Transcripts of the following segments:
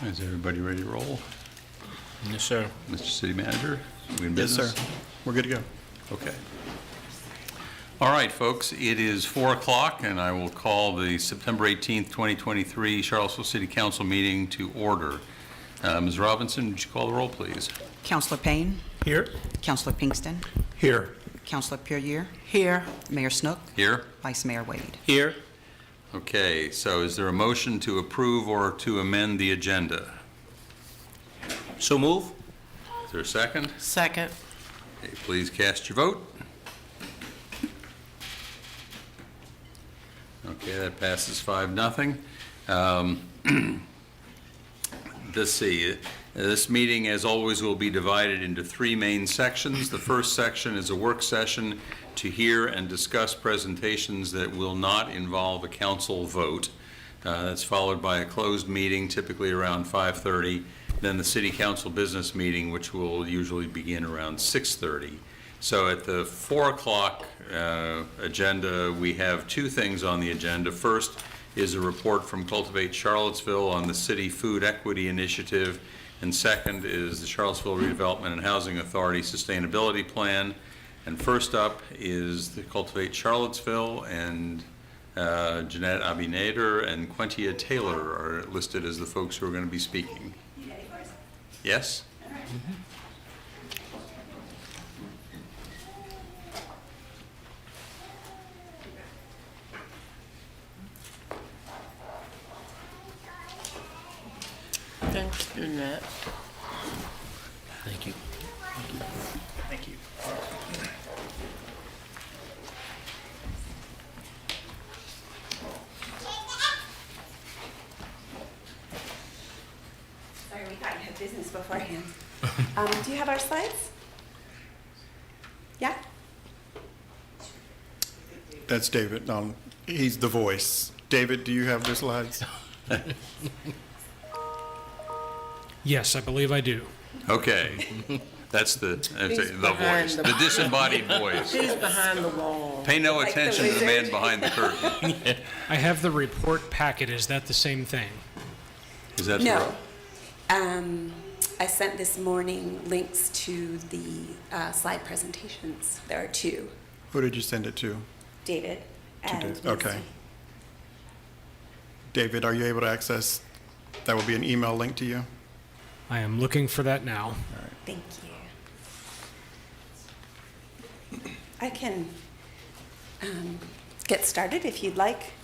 Is everybody ready to roll? Yes, sir. Mr. City Manager, we in Yes, business? sir. We're good to go. Okay. All right, folks, it is 4 o'clock, and I will call the September 18th, 2023 Charlottesville City Council meeting to order. Ms. Robinson, would you call the roll, please? Councilor Payne, Here. Councilor Pinkston, Here. Councilor Puryear, Here. Mayor Snook, Here? Vice Mayor Wade. Here. Okay, so is there a motion to approve or to amend the agenda? So move. Is there a second? Second. Okay, please cast your vote. Okay, that passes 5-0. Let's see. This meeting, as always, will be divided into 3 main sections. The first section is a work session to hear and discuss presentations that will not involve a council vote. That's followed by a closed meeting, typically around 5:30. Then the City Council business meeting, which will usually begin around 6:30. So at the 4 o'clock agenda, we have 2 things on the agenda. First is a report from Cultivate Charlottesville on the City Food Equity Initiative, and second is the Charlottesville Redevelopment and Housing Authority Sustainability Plan. And first up is the Cultivate Charlottesville, and Jeanette Abinader and Quentia Taylor are listed as the folks who are going to be speaking. Yes? Thanks, Jeanette. Thank you. Thank you. Sorry, we thought you had business beforehand. Do you have our slides? Yeah? That's David. He's the voice. David, do you have the slides? Yes, I believe I do. Okay. That's the behind voice, the- the disembodied voice. He's behind the wall. Pay no Like the attention to the man wizard. behind the curtain. I have the report packet. Is that the same thing? Is that No. I sent this morning links to the slide presentations. There are 2, Who did you send it to? David and David, Nancy. okay. David, are you able to access? That will be an email link to you. I am looking for that now. Thank you. I can get started if you'd like.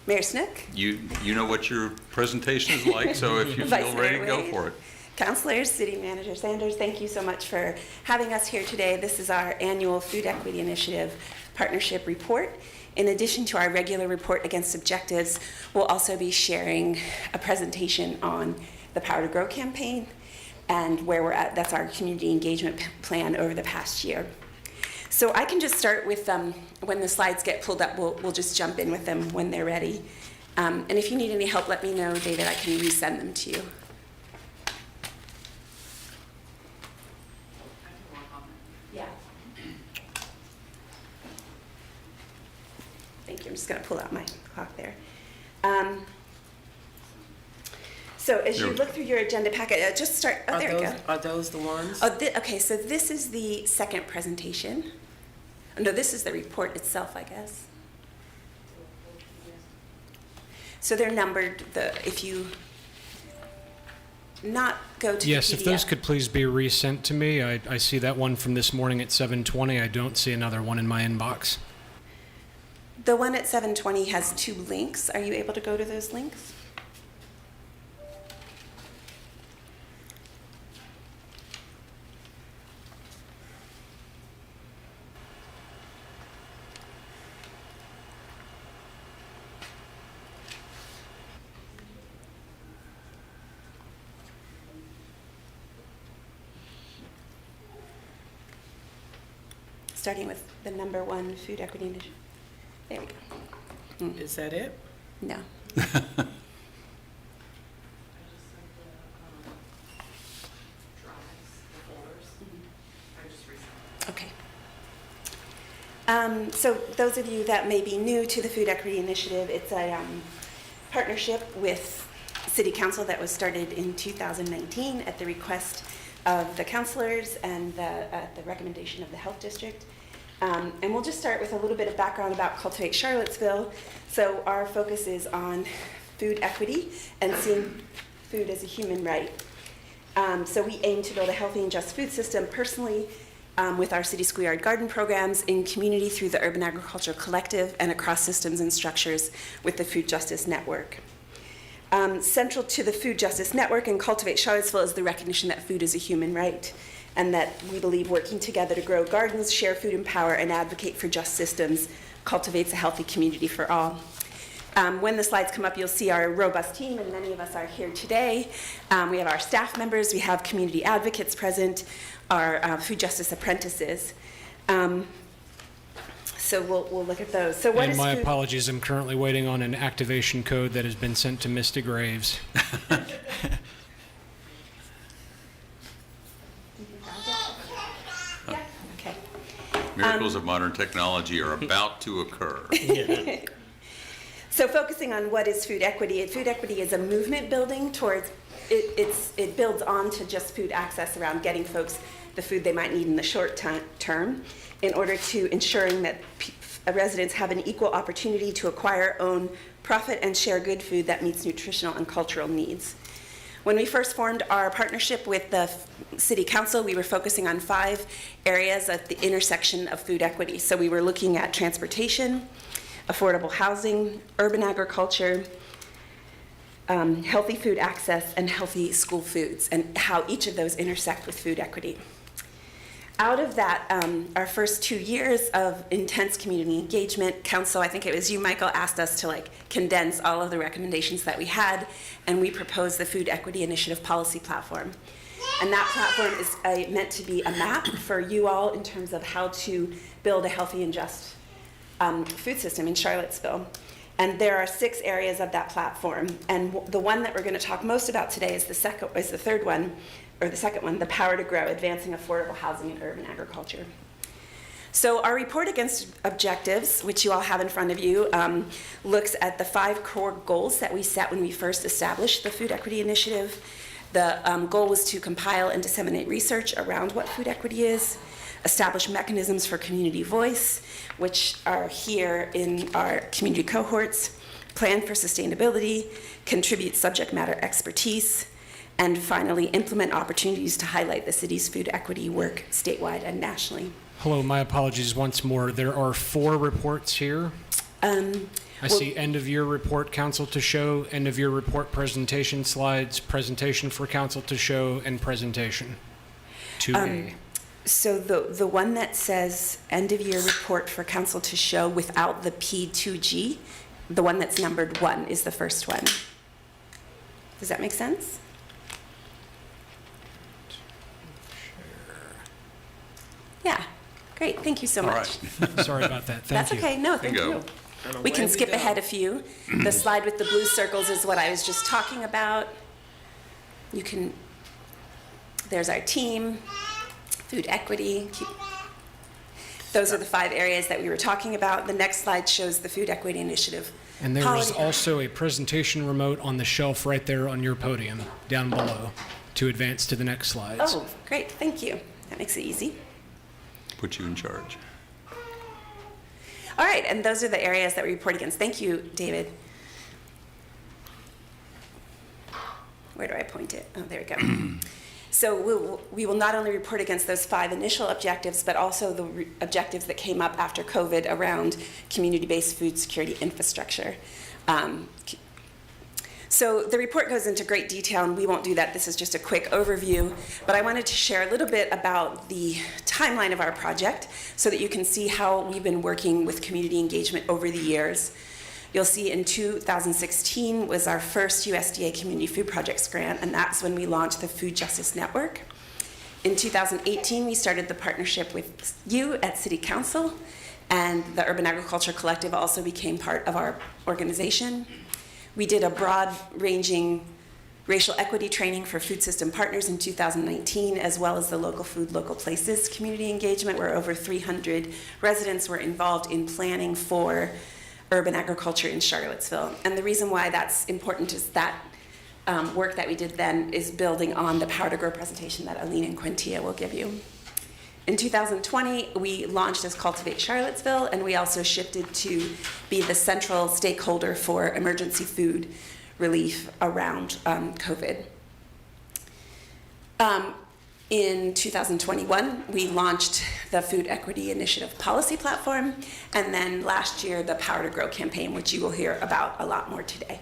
Mayor Snook? You know what your presentation is like, so if you Vice feel Mayor ready, go Wade, for it. Councilors, City Manager Sanders, thank you so much for having us here today. This is our annual Food Equity Initiative Partnership Report. In addition to our regular report against objectives, we'll also be sharing a presentation on the Power to Grow campaign and where we're at. That's our community engagement plan over the past year. So I can just start with when the slides get pulled up, we'll just jump in with them when they're ready. And if you need any help, let me know, David. I can resend them to you. Yeah. Thank you. I'm just going to pull out my clock there. So as you look through your agenda packet, just start. Oh, there we go. Are those the ones? Oh, okay. So this is the second presentation. Oh, no, this is the report itself, I guess. So they're numbered. If you not go to Yes, the if PDF. those could please be resent to me. I see that one from this morning at 7:20. I don't see another one in my inbox. The one at 7:20 has 2 links. Are you able to go to those links? Starting with the number 1 food equity initiative. There we go. Is that it? No. Okay. So those of you that may be new to the Food Equity Initiative, it's a partnership with city council that was started in 2019 at the request of the councilors and at the recommendation of the health district. And we'll just start with a little bit of background about Cultivate Charlottesville. So our focus is on food equity and seeing food as a human right. So we aim to build a healthy and just food system personally with our City Schoolyard Garden programs, in community through the Urban Agriculture Collective, and across systems and structures with the Food Justice Network. Central to the Food Justice Network and Cultivate Charlottesville is the recognition that food is a human right, and that we believe working together to grow gardens, share food and power, and advocate for just systems cultivates a healthy community for all. When the slides come up, you'll see our robust team, and many of us are here today. We have our staff members, we have community advocates present, our food justice apprentices. So we'll look at those. So what And is my food? apologies, I'm currently waiting on an activation code that has been sent to Mr. Graves. Yeah, okay. Miracles of modern technology are about to occur. So focusing on what is food equity is a movement building towards, it builds on to just food access around getting folks the food they might need in the short term in order to ensuring that residents have an equal opportunity to acquire, own, profit, and share good food that meets nutritional and cultural needs. When we first formed our partnership with the City Council, we were focusing on 5 areas at the intersection of food equity. So we were looking at transportation, affordable housing, urban agriculture, healthy food access, and healthy school foods, and how each of those intersect with food equity. Out of that, our first 2 years of intense community engagement, council, I think it was you, Michael, asked us to condense all of the recommendations that we had, and we proposed the Food Equity Initiative Policy Platform. And that platform is meant to be a map for you all in terms of how to build a healthy and just food system in Charlottesville. And there are 6 areas of that platform. And the one that we're going to talk most about today is the second one, the Power to Grow, Advancing Affordable Housing and Urban Agriculture. So our report against objectives, which you all have in front of you, looks at the 5 core goals that we set when we first established the Food Equity Initiative. The goal was to compile and disseminate research around what food equity is, establish mechanisms for community voice, which are here in our community cohorts, plan for sustainability, contribute subject matter expertise, and finally, implement opportunities to highlight the city's food equity work statewide and nationally. Hello, my apologies once more. There are 4 reports here. I see end of year report, council to show, end of year report presentation slides, presentation for council to show, and presentation. 2A. So the one that says end of year report for council to show without the P2G, the one that's numbered 1 is the first one. Does that make sense? Yeah, great, thank you so All much. right. Sorry about that. Thank That's you. okay, no, thank Bingo. you. We can skip ahead a few. The slide with the blue circles is what I was just talking about. You can, there's our team, food equity. Those are the 5 areas that we were talking about. The next slide shows the Food Equity Initiative. And there is Policy. also a presentation remote on the shelf right there on your podium, down below, to advance to the next slides. Oh, great, thank you. That makes it easy. Put you in charge. All right, and those are the areas that we report against. Thank you, David. Where do I point it? Oh, there we go. So we will not only report against those 5 initial objectives, but also the objectives that came up after COVID around community-based food security infrastructure. So the report goes into great detail, and we won't do that. This is just a quick overview. But I wanted to share a little bit about the timeline of our project so that you can see how we've been working with community engagement over the years. You'll see in 2016 was our first USDA Community Food Projects grant, and that's when we launched the Food Justice Network. In 2018, we started the partnership with you at City Council, and the Urban Agriculture Collective also became part of our organization. We did a broad-ranging racial equity training for food system partners in 2019, as well as the Local Food, Local Places community engagement, where over 300 residents were involved in planning for urban agriculture in Charlottesville. And the reason why that's important is that work that we did then is building on the Power to Grow presentation that Aline and Quintia will give you. In 2020, we launched as Cultivate Charlottesville, and we also shifted to be the central stakeholder for emergency food relief around COVID. In 2021, we launched the Food Equity Initiative Policy Platform, and then last year, the Power to Grow campaign, which you will hear about a lot more today.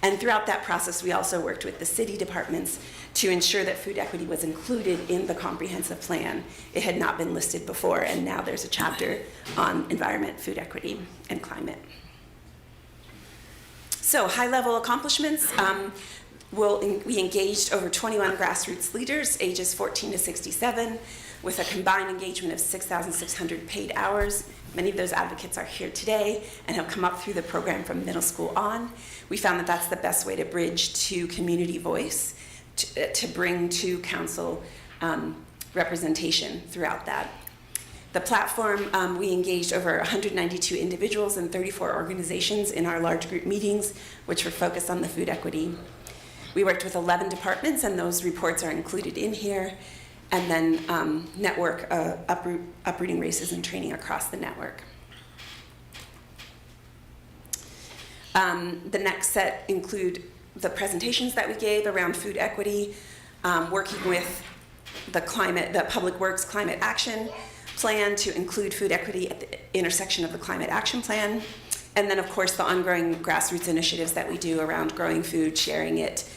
And throughout that process, we also worked with the city departments to ensure that food equity was included in the comprehensive plan. It had not been listed before, and now there's a chapter on environment, food equity, and climate. So, high-level accomplishments. We engaged over 21 grassroots leaders, ages 14 to 67, with a combined engagement of 6,600 paid hours. Many of those advocates are here today and have come up through the program from middle school on. We found that that's the best way to bridge to community voice, to bring to council representation throughout that. The platform, we engaged over 192 individuals and 34 organizations in our large group meetings, which were focused on the food equity. We worked with 11 departments, and those reports are included in here. And then network uprooting racism training across the network. The next set include the presentations that we gave around food equity, working with the Public Works Climate Action Plan to include food equity at the intersection of the Climate Action Plan, and then of course the ongoing grassroots initiatives that we do around growing food, sharing it,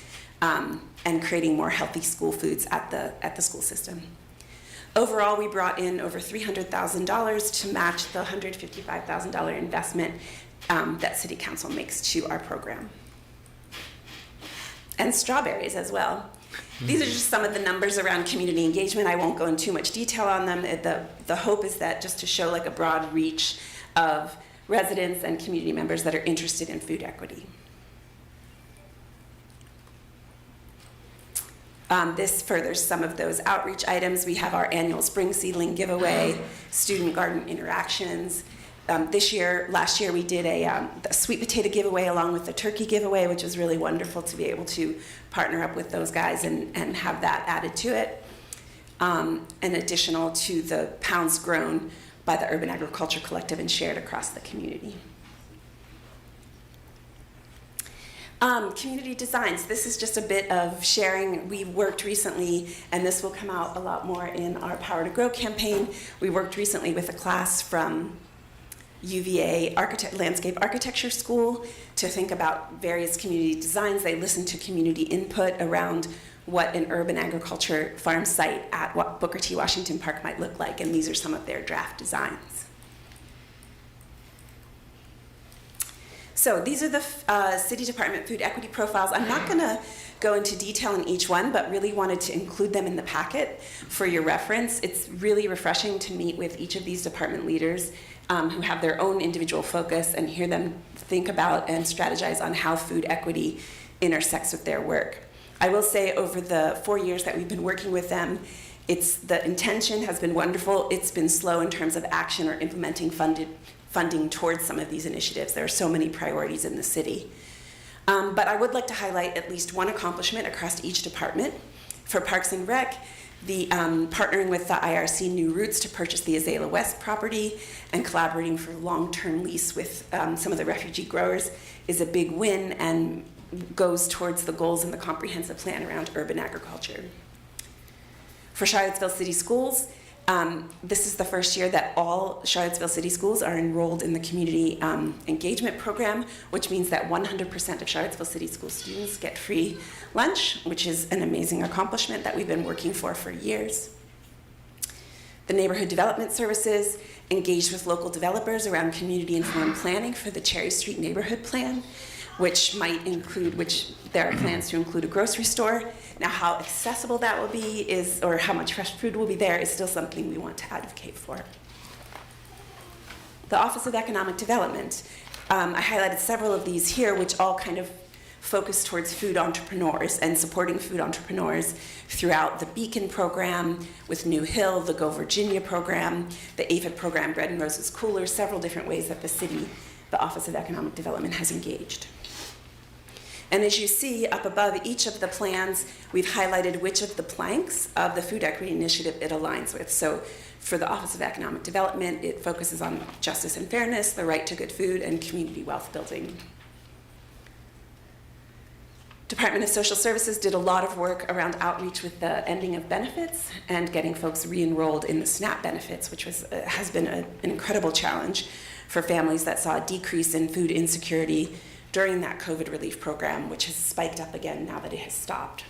and creating more healthy school foods at the school system. Overall, we brought in over $300,000 to match the $155,000 investment that City Council makes to our program. And strawberries as well. These are just some of the numbers around community engagement. I won't go into too much detail on them. The hope is that just to show like a broad reach of residents and community members that are interested in food equity. This furthers some of those outreach items. We have our annual spring seedling giveaway, student garden interactions. Last year we did a sweet potato giveaway along with the turkey giveaway, which was really wonderful to be able to partner up with those guys and have that added to it. And additional to the pounds grown by the Urban Agriculture Collective and shared across the community. Community designs. This is just a bit of sharing. We worked recently, and this will come out a lot more in our Power to Grow campaign. We worked recently with a class from UVA Landscape Architecture School to think about various community designs. They listened to community input around what an urban agriculture farm site at Booker T. Washington Park might look like, and these are some of their draft designs. So these are the City Department food equity profiles. I'm not going to go into detail in each one, but really wanted to include them in the packet for your reference. It's really refreshing to meet with each of these department leaders who have their own individual focus and hear them think about and strategize on how food equity intersects with their work. I will say over the 4 years that we've been working with them, the intention has been wonderful. It's been slow in terms of action or implementing funding towards some of these initiatives. There are so many priorities in the city. But I would like to highlight at least one accomplishment across each department. For Parks and Rec, the partnering with the IRC New Roots to purchase the Azalea West property and collaborating for long-term lease with some of the refugee growers is a big win and goes towards the goals in the comprehensive plan around urban agriculture. For Charlottesville City Schools, this is the first year that all Charlottesville City Schools are enrolled in the community engagement program, which means that 100% of Charlottesville City School students get free lunch, which is an amazing accomplishment that we've been working for years. The Neighborhood Development Services engaged with local developers around community-informed planning for the Cherry Street Neighborhood Plan, which there are plans to include a grocery store. Now, how accessible that will be or how much fresh food will be there is still something we want to advocate for. The Office of Economic Development. I highlighted several of these here, which all kind of focus towards food entrepreneurs and supporting food entrepreneurs throughout the Beacon program with New Hill, the Go Virginia program, the APHID program, Bread and Roses Coolers, several different ways that the Office of Economic Development has engaged. And as you see up above each of the plans, we've highlighted which of the planks of the Food Equity Initiative it aligns with. So for the Office of Economic Development, it focuses on justice and fairness, the right to good food, and community wealth building. Department of Social Services did a lot of work around outreach with the ending of benefits and getting folks re-enrolled in the SNAP benefits, which has been an incredible challenge for families that saw a decrease in food insecurity during that COVID relief program, which has spiked up again now that it has stopped.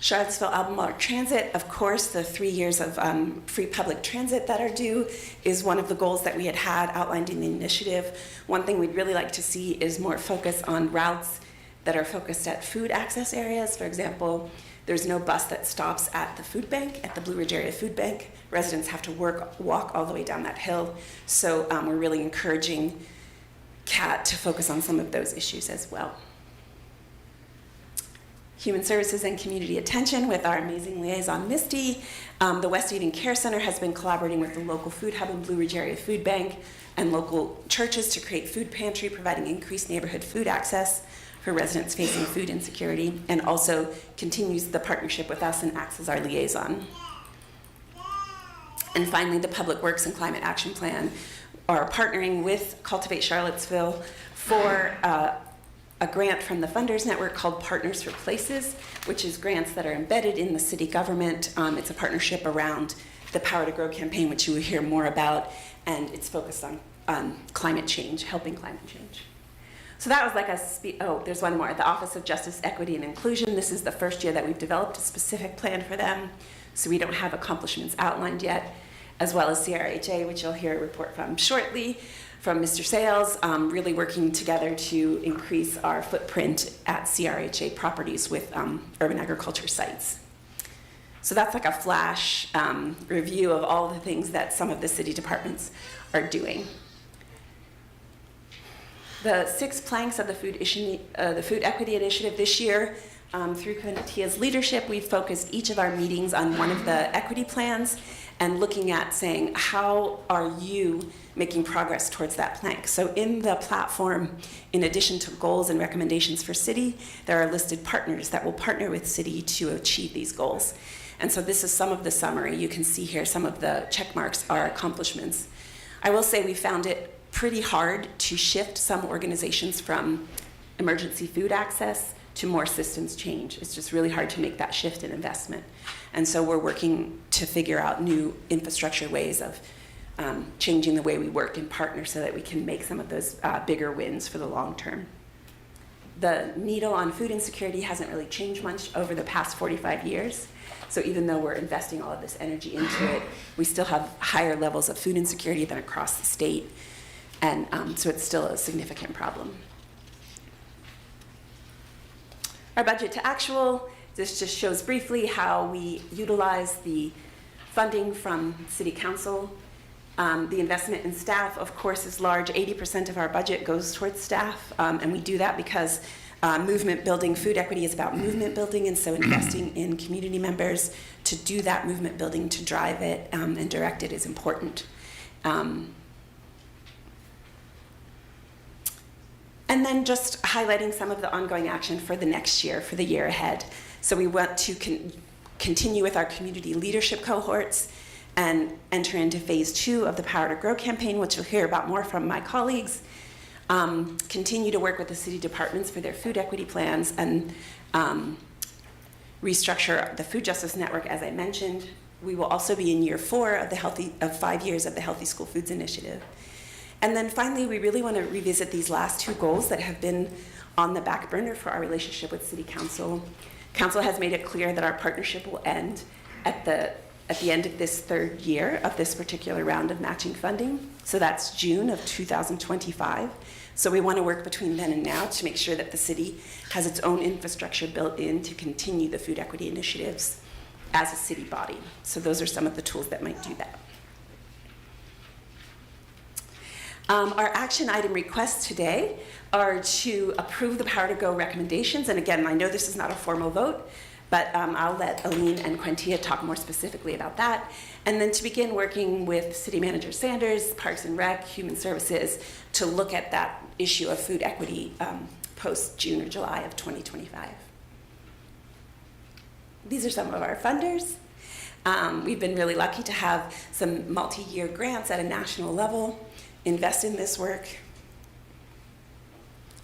Charlottesville Albemarle Transit, of course, the 3 years of free public transit that are due is one of the goals that we had outlined in the initiative. One thing we'd really like to see is more focus on routes that are focused at food access areas. For example, there's no bus that stops at the food bank, at the Blue Ridge Area Food Bank. Residents have to walk all the way down that hill. So we're really encouraging CAT to focus on some of those issues as well. Human Services and Community Attention with our amazing liaison, Misty. The West Eden Care Center has been collaborating with the local food hub and Blue Ridge Area Food Bank and local churches to create food pantry, providing increased neighborhood food access for residents facing food insecurity, and also continues the partnership with us and acts as our liaison. And finally, the Public Works and Climate Action Plan are partnering with Cultivate Charlottesville for a grant from the Funders Network called Partners for Places, which is grants that are embedded in the city government. It's a partnership around the Power to Grow campaign, which you will hear more about, and it's focused on climate change, helping climate change. So that was like there's one more. The Office of Justice, Equity, and Inclusion. This is the first year that we've developed a specific plan for them, so we don't have accomplishments outlined yet, as well as CRHA, which you'll hear a report from shortly, from Mr. Sales, really working together to increase our footprint at CRHA properties with urban agriculture sites. So that's like a flash review of all the things that some of the city departments are doing. The 6 planks of the Food Equity Initiative this year, through Quintia's leadership, we've focused each of our meetings on one of the equity plans and looking at saying, how are you making progress towards that plank? So in the platform, in addition to goals and recommendations for city, there are listed partners that will partner with city to achieve these goals. And so this is some of the summary. You can see here some of the check marks are accomplishments. I will say we found it pretty hard to shift some organizations from emergency food access to more systems change. It's just really hard to make that shift in investment. And so we're working to figure out new infrastructure ways of changing the way we work and partner so that we can make some of those bigger wins for the long term. The needle on food insecurity hasn't really changed much over the past 45 years. So even though we're investing all of this energy into it, we still have higher levels of food insecurity than across the state. And so it's still a significant problem. Our budget to actual, this just shows briefly how we utilize the funding from City Council. The investment in staff, of course, is large. 80% of our budget goes towards staff, and we do that because movement building, food equity is about movement building, and so investing in community members to do that movement building, to drive it and direct it is important. And then just highlighting some of the ongoing action for the next year, for the year ahead. So we want to continue with our community leadership cohorts and enter into phase 2 of the Power to Grow campaign, which you'll hear about more from my colleagues. Continue to work with the city departments for their food equity plans and restructure the Food Justice Network, as I mentioned. We will also be in year 4 of 5 years of the Healthy School Foods Initiative. And then finally, we really want to revisit these last 2 goals that have been on the back burner for our relationship with City Council. Council has made it clear that our partnership will end at the end of this 3rd year of this particular round of matching funding. So that's June of 2025. So we want to work between then and now to make sure that the city has its own infrastructure built in to continue the food equity initiatives as a city body. So those are some of the tools that might do that. Our action item requests today are to approve the Power to Go recommendations. And again, I know this is not a formal vote, but I'll let Aline and Quintia talk more specifically about that. And then to begin working with City Manager Sanders, Parks and Rec, Human Services, to look at that issue of food equity post-June or July of 2025. These are some of our funders. We've been really lucky to have some multi-year grants at a national level invest in this work.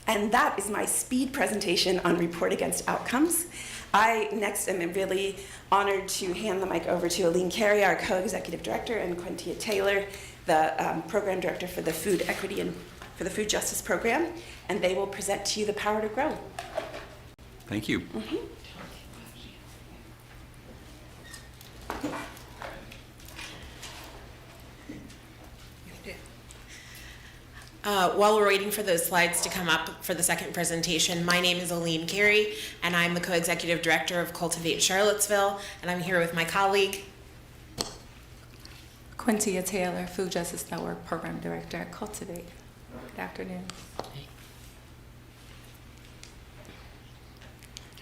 And that is my speed presentation on Report Against Outcomes. I next am really honored to hand the mic over to Aline Carey, our co-executive director, and Quintia Taylor, the program director for the Food Equity and for the Food Justice Program, and they will present to you the Power to Grow. Thank you. While we're waiting for those slides to come up for the second presentation, my name is Aline Carey, and I'm the co-executive director of Cultivate Charlottesville, and I'm here with my colleague. Quintia Taylor, Food Justice Network Program Director at Cultivate. Good afternoon.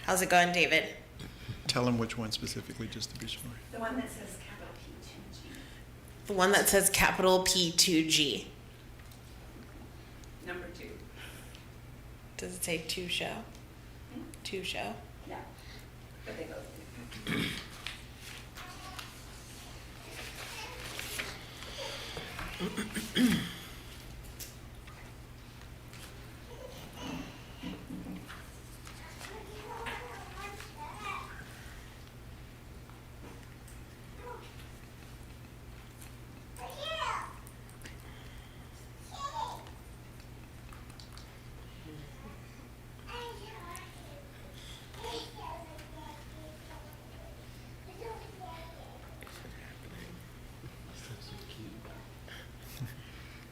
How's it going, David? Tell him which one specifically, just to be sure. The one that says capital P2G. The one that says capital P2G. Number 2. Does it say two show? Two show? Yeah, but they both do.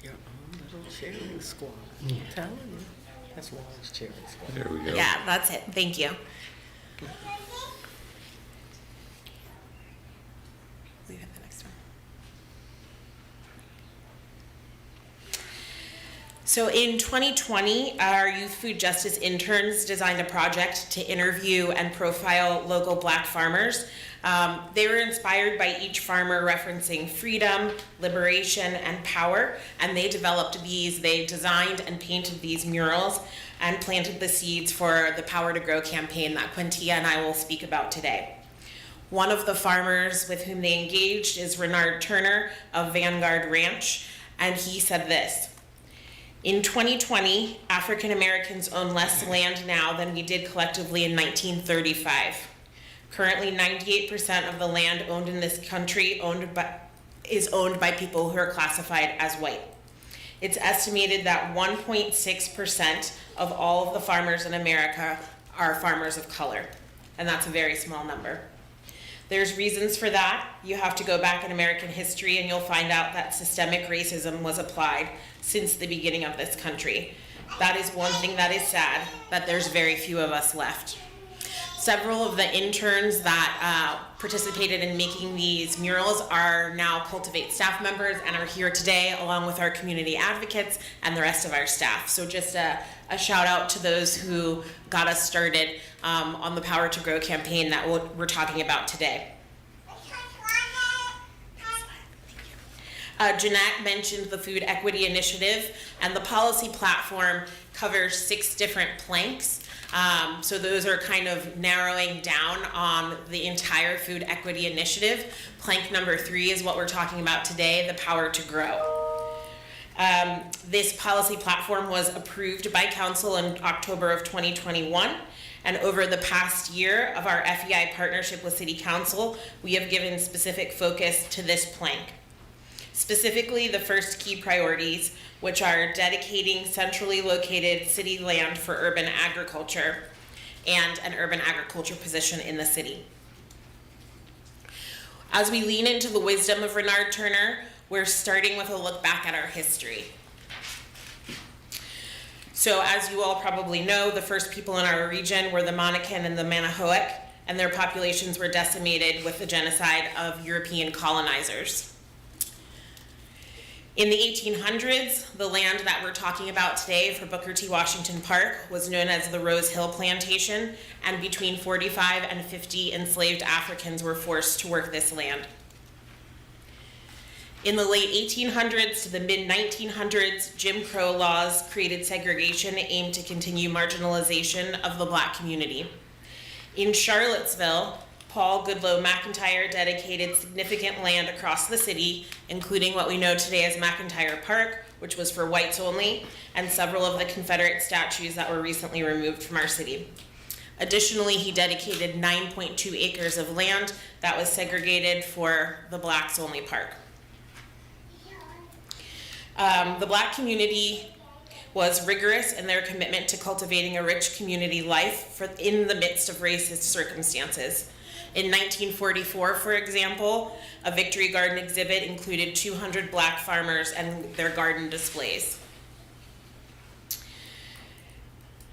Your own little cheering squad. I'm telling you. That's Laura's cheering squad. There we go. Yeah, that's it. Thank you. Leave it the next one. So in 2020, our youth food justice interns designed a project to interview and profile local Black farmers. They were inspired by each farmer referencing freedom, liberation, and power, and they developed these. They designed and painted these murals and planted the seeds for the Power to Grow campaign that Quintia and I will speak about today. One of the farmers with whom they engaged is Renard Turner of Vanguard Ranch, and he said this: in 2020, African Americans own less land now than we did collectively in 1935. Currently, 98% of the land owned in this country is owned by people who are classified as white. It's estimated that 1.6% of all of the farmers in America are farmers of color, and that's a very small number. There's reasons for that. You have to go back in American history and you'll find out that systemic racism was applied since the beginning of this country. That is one thing that is sad, that there's very few of us left. Several of the interns that participated in making these murals are now Cultivate staff members and are here today along with our community advocates and the rest of our staff. So just a shout out to those who got us started on the Power to Grow campaign that we're talking about today. Jeanette mentioned the Food Equity Initiative, and the policy platform covers 6 different planks. So those are kind of narrowing down on the entire Food Equity Initiative. Plank number 3 is what we're talking about today, the Power to Grow. This policy platform was approved by Council in October of 2021. And over the past year of our FEI partnership with City Council, we have given specific focus to this plank. Specifically, the first key priorities, which are dedicating centrally located city land for urban agriculture and an urban agriculture position in the city. As we lean into the wisdom of Renard Turner, we're starting with a look back at our history. So as you all probably know, the first people in our region were the Monacan and the Manahoic, and their populations were decimated with the genocide of European colonizers. In the 1800s, the land that we're talking about today for Booker T. Washington Park was known as the Rose Hill Plantation, and between 45 and 50 enslaved Africans were forced to work this land. In the late 1800s to the mid-1900s, Jim Crow laws created segregation aimed to continue marginalization of the Black community. In Charlottesville, Paul Goodloe McIntyre dedicated significant land across the city, including what we know today as McIntyre Park, which was for whites only, and several of the Confederate statues that were recently removed from our city. Additionally, he dedicated 9.2 acres of land that was segregated for the blacks only park. The Black community was rigorous in their commitment to cultivating a rich community life in the midst of racist circumstances. In 1944, for example, a Victory Garden exhibit included 200 Black farmers and their garden displays.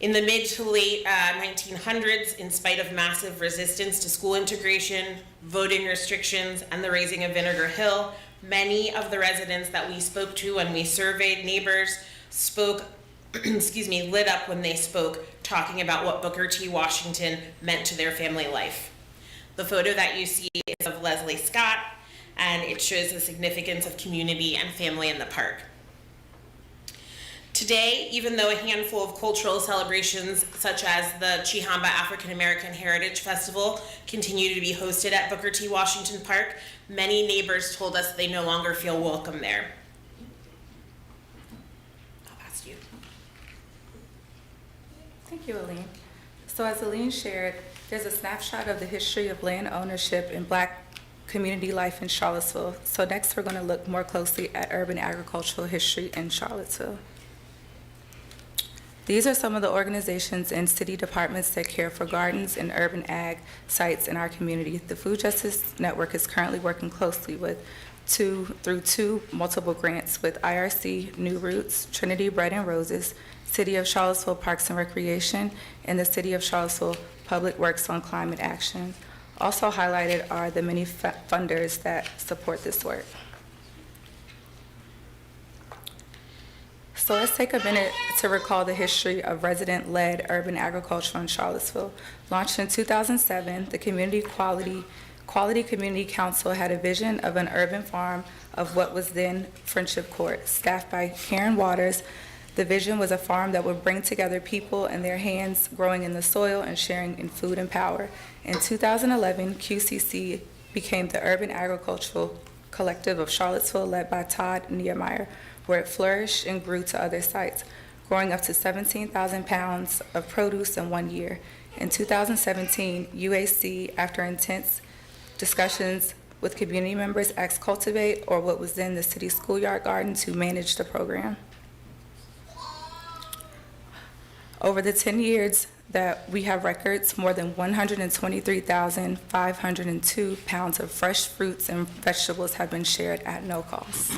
In the mid to late 1900s, in spite of massive resistance to school integration, voting restrictions, and the razing of Vinegar Hill, many of the residents that we spoke to when we surveyed neighbors spoke, lit up when they spoke, talking about what Booker T. Washington meant to their family life. The photo that you see is of Leslie Scott, and it shows the significance of community and family in the park. Today, even though a handful of cultural celebrations such as the Chihamba African American Heritage Festival continue to be hosted at Booker T. Washington Park, many neighbors told us they no longer feel welcome there. I'll pass to you. Thank you, Aline. So as Aline shared, there's a snapshot of the history of land ownership and Black community life in Charlottesville. So next we're going to look more closely at urban agricultural history in Charlottesville. These are some of the organizations and city departments that care for gardens and urban ag sites in our community. The Food Justice Network is currently working closely through two multiple grants with IRC, New Roots, Trinity Bread and Roses, City of Charlottesville Parks and Recreation, and the City of Charlottesville Public Works on Climate Action. Also highlighted are the many funders that support this work. So let's take a minute to recall the history of resident-led urban agriculture in Charlottesville. Launched in 2007, the Quality Community Council had a vision of an urban farm of what was then Friendship Court. Staffed by Karen Waters, the vision was a farm that would bring together people and their hands growing in the soil and sharing in food and power. In 2011, QCC became the Urban Agricultural Collective of Charlottesville, led by Todd Niemeyer, where it flourished and grew to other sites, growing up to 17,000 pounds of produce in 1 year. In 2017, UAC, after intense discussions with community members, asked Cultivate, or what was then the city schoolyard garden, to manage the program. Over the 10 years that we have records, more than 123,502 pounds of fresh fruits and vegetables have been shared at no cost.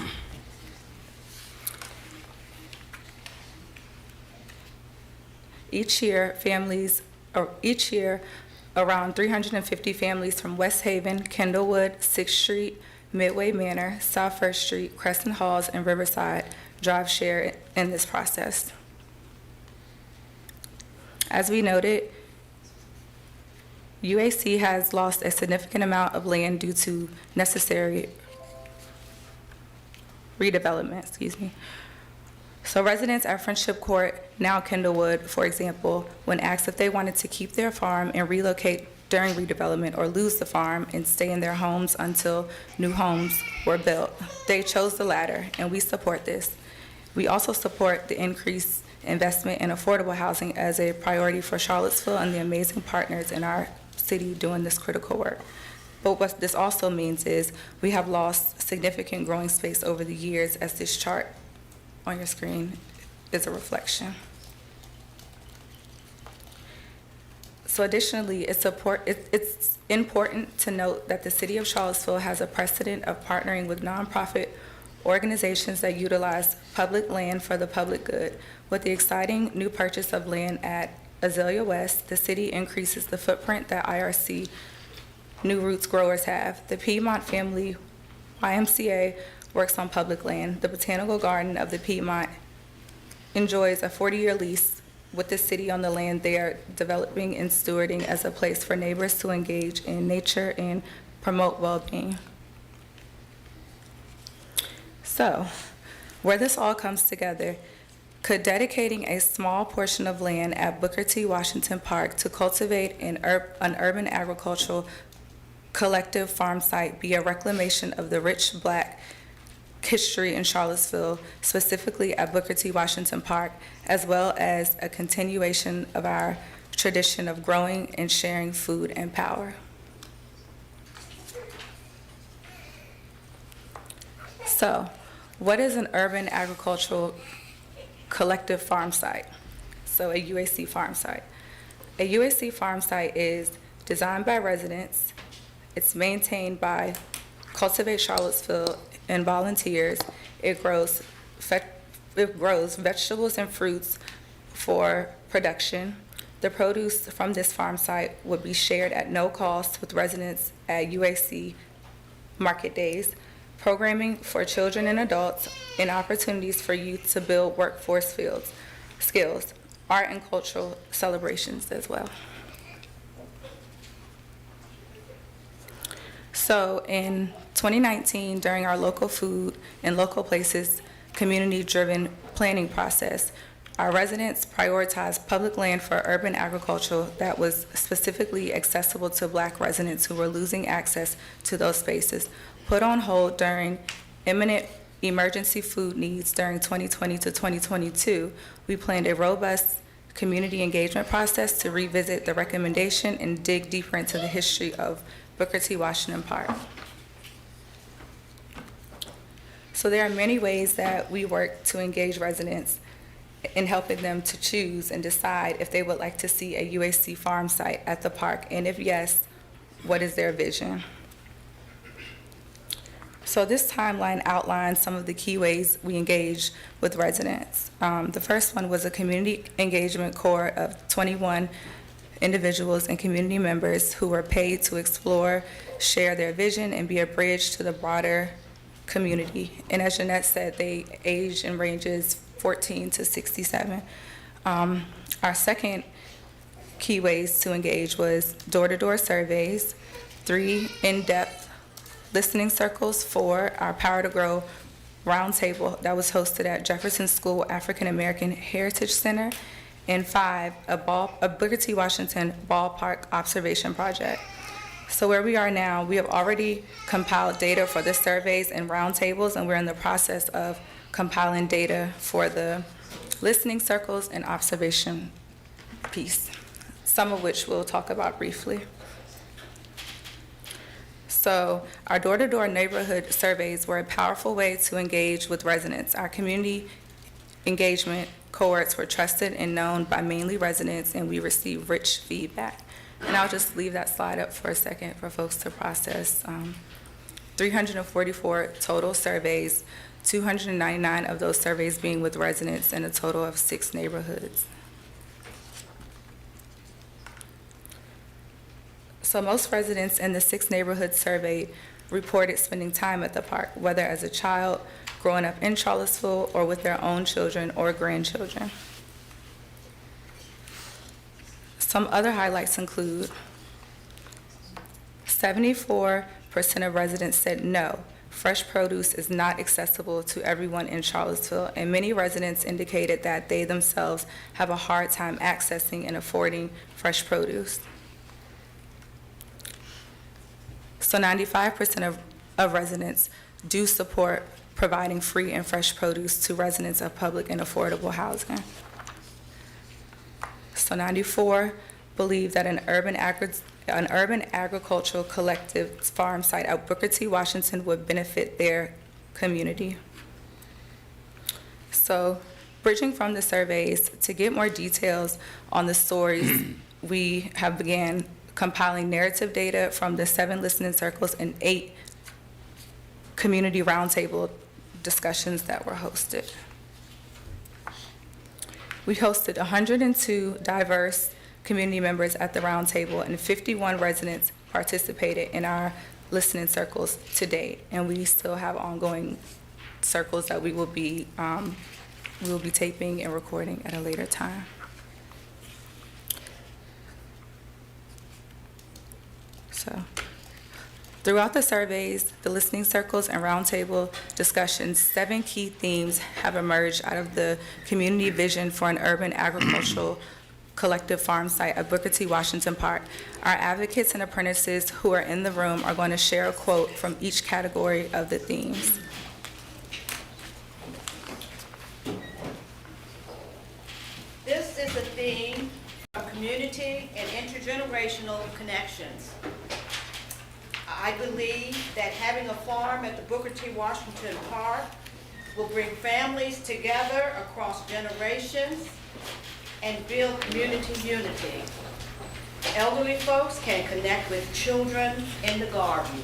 Each year, around 350 families from West Haven, Kendallwood, 6th Street, Midway Manor, South First Street, Crescent Halls, and Riverside drive share in this process. As we noted, UAC has lost a significant amount of land due to necessary redevelopment, So residents at Friendship Court, now Kendallwood, for example, when asked if they wanted to keep their farm and relocate during redevelopment or lose the farm and stay in their homes until new homes were built, they chose the latter, and we support this. We also support the increased investment in affordable housing as a priority for Charlottesville and the amazing partners in our city doing this critical work. But what this also means is we have lost significant growing space over the years, as this chart on your screen is a reflection. So additionally, it's important to note that the City of Charlottesville has a precedent of partnering with nonprofit organizations that utilize public land for the public good. With the exciting new purchase of land at Azalea West, the city increases the footprint that IRC New Roots growers have. The Piedmont Family YMCA works on public land. The Botanical Garden of the Piedmont enjoys a 40-year lease with the city on the land they are developing and stewarding as a place for neighbors to engage in nature and promote well-being. So, where this all comes together, could dedicating a small portion of land at Booker T. Washington Park to cultivate an urban agricultural collective farm site be a reclamation of the rich Black history in Charlottesville, specifically at Booker T. Washington Park, as well as a continuation of our tradition of growing and sharing food and power? So, what is an urban agricultural collective farm site? So a UAC farm site. A UAC farm site is designed by residents, it's maintained by Cultivate Charlottesville and volunteers. It grows vegetables and fruits for production. The produce from this farm site would be shared at no cost with residents at UAC market days, programming for children and adults, and opportunities for youth to build workforce skills, art and cultural celebrations as well. So in 2019, during our local food and local places community-driven planning process, our residents prioritized public land for urban agriculture that was specifically accessible to Black residents who were losing access to those spaces. Put on hold during imminent emergency food needs during 2020 to 2022, we planned a robust community engagement process to revisit the recommendation and dig deeper into the history of Booker T. Washington Park. So there are many ways that we work to engage residents in helping them to choose and decide if they would like to see a UAC farm site at the park, and if yes, what is their vision? So this timeline outlines some of the key ways we engage with residents. The first one was a community engagement core of 21 individuals and community members who were paid to explore, share their vision, and be a bridge to the broader community. And as Jeanette said, they age and ranges 14 to 67. Our second key ways to engage was door-to-door surveys, 3 in-depth listening circles, 4 our Power to Grow roundtable that was hosted at Jefferson School African American Heritage Center, and 5 a Booker T. Washington Ballpark Observation Project. So where we are now, we have already compiled data for the surveys and roundtables, and we're in the process of compiling data for the listening circles and observation piece, some of which we'll talk about briefly. So our door-to-door neighborhood surveys were a powerful way to engage with residents. Our community engagement cohorts were trusted and known by mainly residents, and we received rich feedback. And I'll just leave that slide up for a second for folks to process. 344 total surveys, 299 of those surveys being with residents, and a total of 6 neighborhoods. So most residents in the 6 neighborhoods surveyed reported spending time at the park, whether as a child, growing up in Charlottesville, or with their own children or grandchildren. Some other highlights include 74% of residents said no, fresh produce is not accessible to everyone in Charlottesville, and many residents indicated that they themselves have a hard time accessing and affording fresh produce. So 95% of residents do support providing free and fresh produce to residents of public and affordable housing. So 94 believe that an urban agricultural collective farm site at Booker T. Washington would benefit their community. So bridging from the surveys, to get more details on the stories, we have began compiling narrative data from the 7 listening circles and 8 community roundtable discussions that were hosted. We hosted 102 diverse community members at the roundtable, and 51 residents participated in our listening circles to date, and we still have ongoing circles that we will be taping and recording at a later time. So, throughout the surveys, the listening circles, and roundtable discussions, 7 key themes have emerged out of the community vision for an urban agricultural collective farm site at Booker T. Washington Park. Our advocates and apprentices who are in the room are going to share a quote from each category of the themes. This is a theme of community and intergenerational connections. I believe that having a farm at the Booker T. Washington Park will bring families together across generations and build community unity. Elderly folks can connect with children in the garden.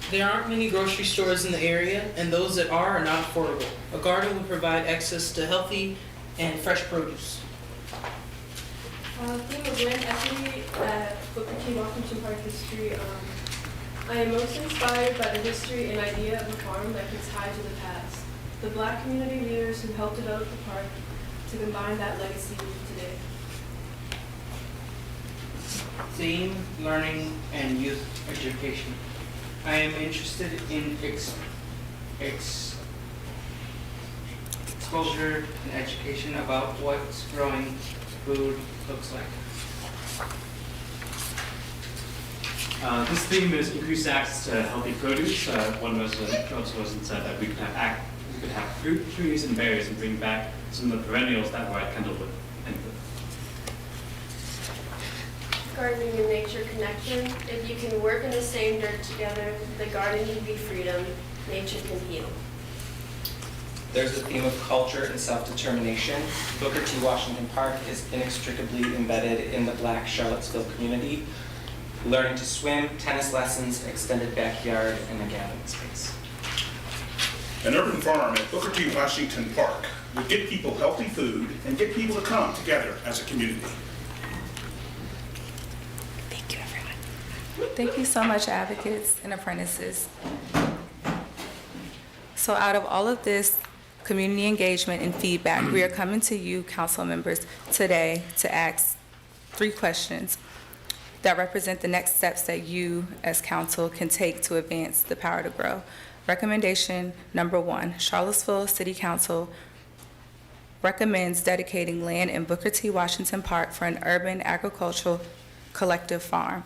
There aren't many grocery stores in the area, and those that are not affordable. A garden will provide access to healthy and fresh produce. Theme of land equity at Booker T. Washington Park history. I am most inspired by the history and idea of a farm that gets tied to the past. The Black community leaders who helped develop the park to combine that legacy with today. Theme, learning, and youth education. I am interested in exposure and education about what growing food looks like. This theme is increased access to healthy produce. One resident said that we could have fruit trees and berries and bring back some of the perennials that were at Kendallwood. Gardening and nature connection. If you can work in the same dirt together, the garden can be freedom, nature can heal. There's a theme of culture and self-determination. Booker T. Washington Park is inextricably embedded in the Black Charlottesville community. Learning to swim, tennis lessons, extended backyard, and a gathering space. An urban farm at Booker T. Washington Park would get people healthy food and get people to come together as a community. Thank you so much, advocates and apprentices. So out of all of this community engagement and feedback, we are coming to you, council members, today to ask 3 questions that represent the next steps that you, as council, can take to advance the power to grow. Recommendation number 1, Charlottesville City Council recommends dedicating land in Booker T. Washington Park for an urban agricultural collective farm.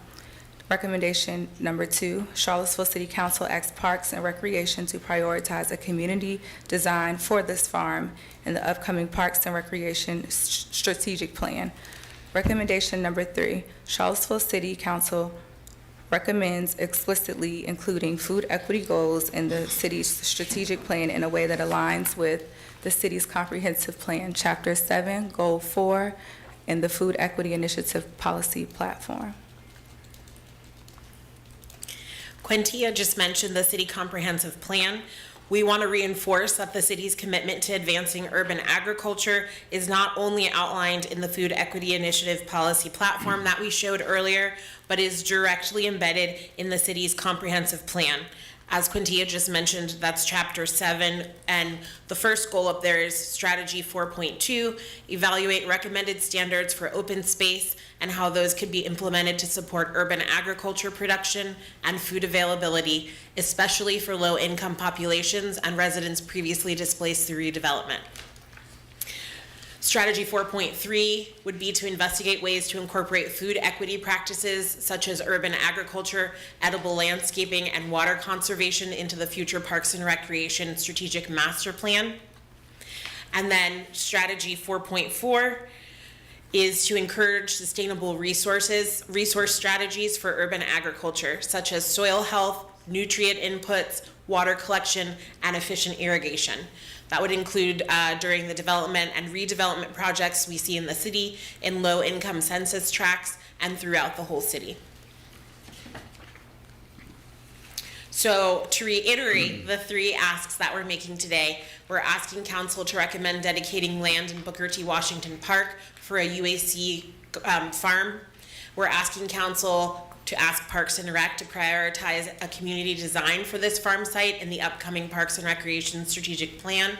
Recommendation number 2, Charlottesville City Council asks Parks and Recreation to prioritize a community design for this farm in the upcoming Parks and Recreation strategic plan. Recommendation number 3, Charlottesville City Council recommends explicitly including food equity goals in the city's strategic plan in a way that aligns with the city's comprehensive plan, Chapter 7, Goal 4, and the Food Equity Initiative Policy Platform. Quintia just mentioned the city comprehensive plan. We want to reinforce that the city's commitment to advancing urban agriculture is not only outlined in the Food Equity Initiative policy platform that we showed earlier, but is directly embedded in the city's comprehensive plan. As Quintia just mentioned, that's Chapter 7, and the first goal up there is Strategy 4.2, evaluate recommended standards for open space and how those could be implemented to support urban agriculture production and food availability, especially for low-income populations and residents previously displaced through redevelopment. Strategy 4.3 would be to investigate ways to incorporate food equity practices such as urban agriculture, edible landscaping, and water conservation into the future Parks and Recreation Strategic Master Plan. And then Strategy 4.4 is to encourage sustainable resource strategies for urban agriculture, such as soil health, nutrient inputs, water collection, and efficient irrigation. That would include during the development and redevelopment projects we see in the city, in low-income census tracts, and throughout the whole city. So to reiterate the 3 asks that we're making today, we're asking council to recommend dedicating land in Booker T. Washington Park for a UAC farm. We're asking council to ask Parks and Rec to prioritize a community design for this farm site in the upcoming Parks and Recreation Strategic Plan.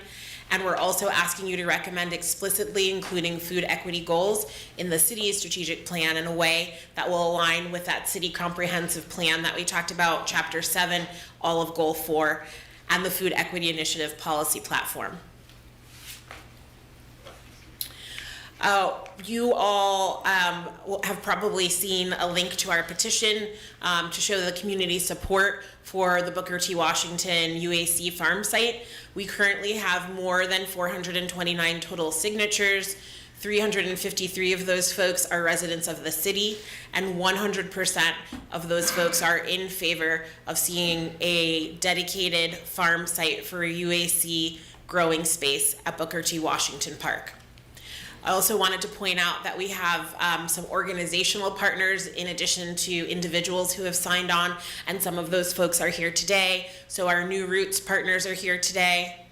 And we're also asking you to recommend explicitly including food equity goals in the city's strategic plan in a way that will align with that city comprehensive plan that we talked about, Chapter 7, all of Goal 4, and the Food Equity Initiative policy platform. You all have probably seen a link to our petition to show the community support for the Booker T. Washington UAC farm site. We currently have more than 429 total signatures. 353 of those folks are residents of the city, and 100% of those folks are in favor of seeing a dedicated farm site for a UAC growing space at Booker T. Washington Park. I also wanted to point out that we have some organizational partners in addition to individuals who have signed on, and some of those folks are here today. So our New Roots partners are here today.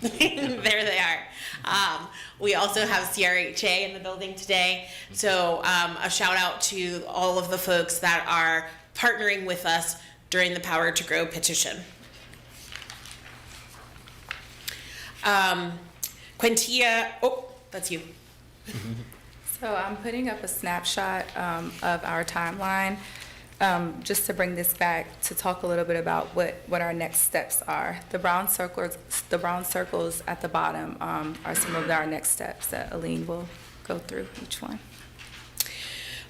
There they are. We also have CRHA in the building today. So a shout out to all of the folks that are partnering with us during the Power to Grow petition. Quintia, oh, that's you. So I'm putting up a snapshot of our timeline, just to bring this back to talk a little bit about what our next steps are. The brown circles at the bottom are some of our next steps that Aline will go through each one.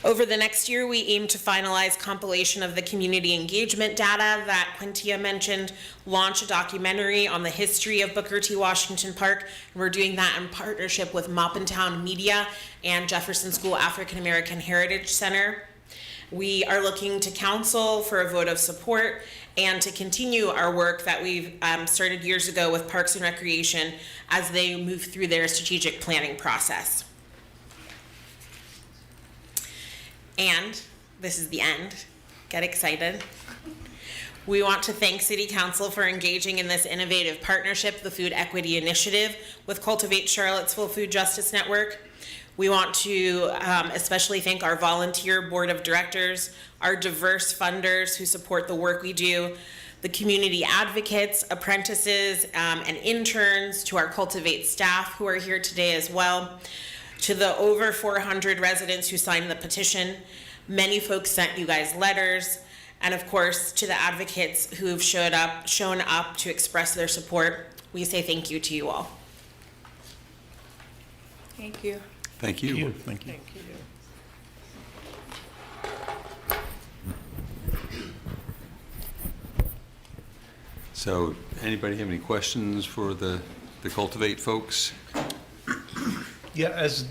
Over the next year, we aim to finalize compilation of the community engagement data that Quintia mentioned, launch a documentary on the history of Booker T. Washington Park, and we're doing that in partnership with Maupintown Media and Jefferson School African American Heritage Center. We are looking to council for a vote of support and to continue our work that we've started years ago with Parks and Recreation as they move through their strategic planning process. And this is the end. Get excited. We want to thank City Council for engaging in this innovative partnership, the Food Equity Initiative, with Cultivate Charlottesville Food Justice Network. We want to especially thank our volunteer board of directors, our diverse funders who support the work we do, the community advocates, apprentices, and interns, to our Cultivate staff who are here today as well, to the over 400 residents who signed the petition. Many folks sent you guys letters, and of course to the advocates who've shown up to express their support. We say thank you to you all. Thank you. Thank you. Thank you. Thank you. So anybody have any questions for the Cultivate folks? Yeah, as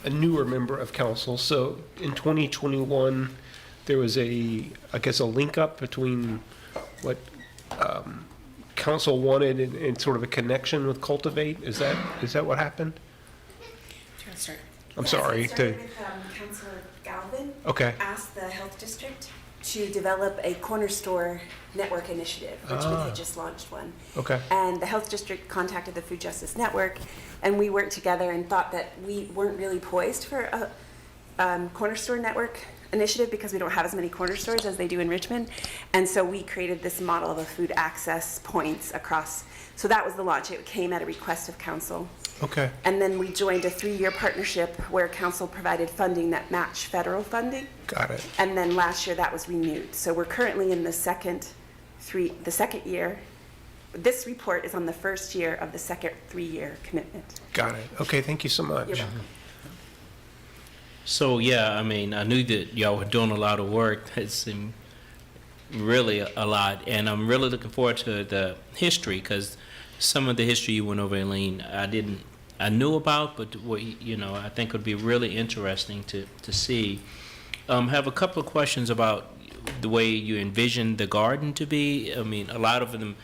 a newer member of council, so in 2021, there was I guess a link up between what council wanted and sort of a connection with Cultivate. Is that what happened? Start. I'm sorry. It started with Councilor Galvin. Okay. Asked the health district to develop a corner store network initiative, which we had just launched one. Okay. And the health district contacted the Food Justice Network, and we worked together and thought that we weren't really poised for a corner store network initiative because we don't have as many corner stores as they do in Richmond. And so we created this model of a food access points across. So that was the launch. It came at a request of council. Okay. And then we joined a 3-year partnership where council provided funding that matched federal funding. Got it. And then last year that was renewed. So we're currently in the second year. This report is on the first year of the second 3-year commitment. Got it. Okay, thank you so much. You're welcome. So, yeah, I mean, I knew that y'all were doing a lot of work. It seemed really a lot. And I'm really looking forward to the history, because some of the history you went over, Elaine, I knew about, but I think would be really interesting to see. Have a couple of questions about the way you envision the garden to be. I mean, a lot of them,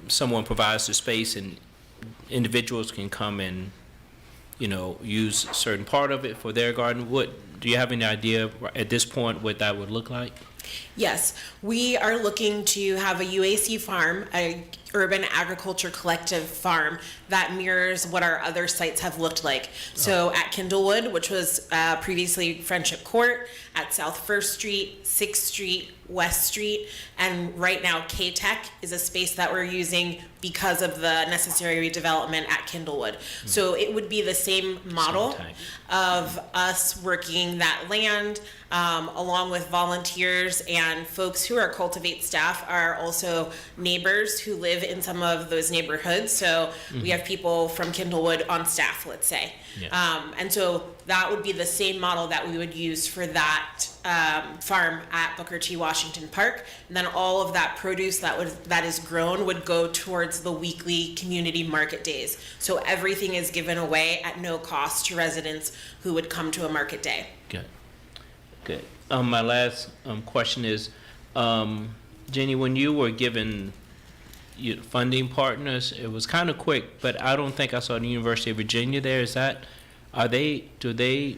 someone provides the space and individuals can come and, use a certain part of it for their garden. Do you have any idea at this point what that would look like? Yes, we are looking to have a UAC farm, urban agriculture collective farm that mirrors what our other sites have looked like. So at Kindlewood, which was previously Friendship Court, at South 1st Street, 6th Street, West Street, and right now K-Tech is a space that we're using because of the necessary redevelopment at Kindlewood. So it would be the same model of us working that land along with volunteers and folks who are Cultivate staff are also neighbors who live in some of those neighborhoods. So we have people from Kindlewood on staff, let's say. And so that would be the same model that we would use for that farm at Booker T. Washington Park. And then all of that produce that is grown would go towards the weekly community market days. So everything is given away at no cost to residents who would come to a market day. Good. Good. My last question is, Jenny, when you were given funding partners, it was kind of quick, but I don't think I saw the University of Virginia there. Is that, do they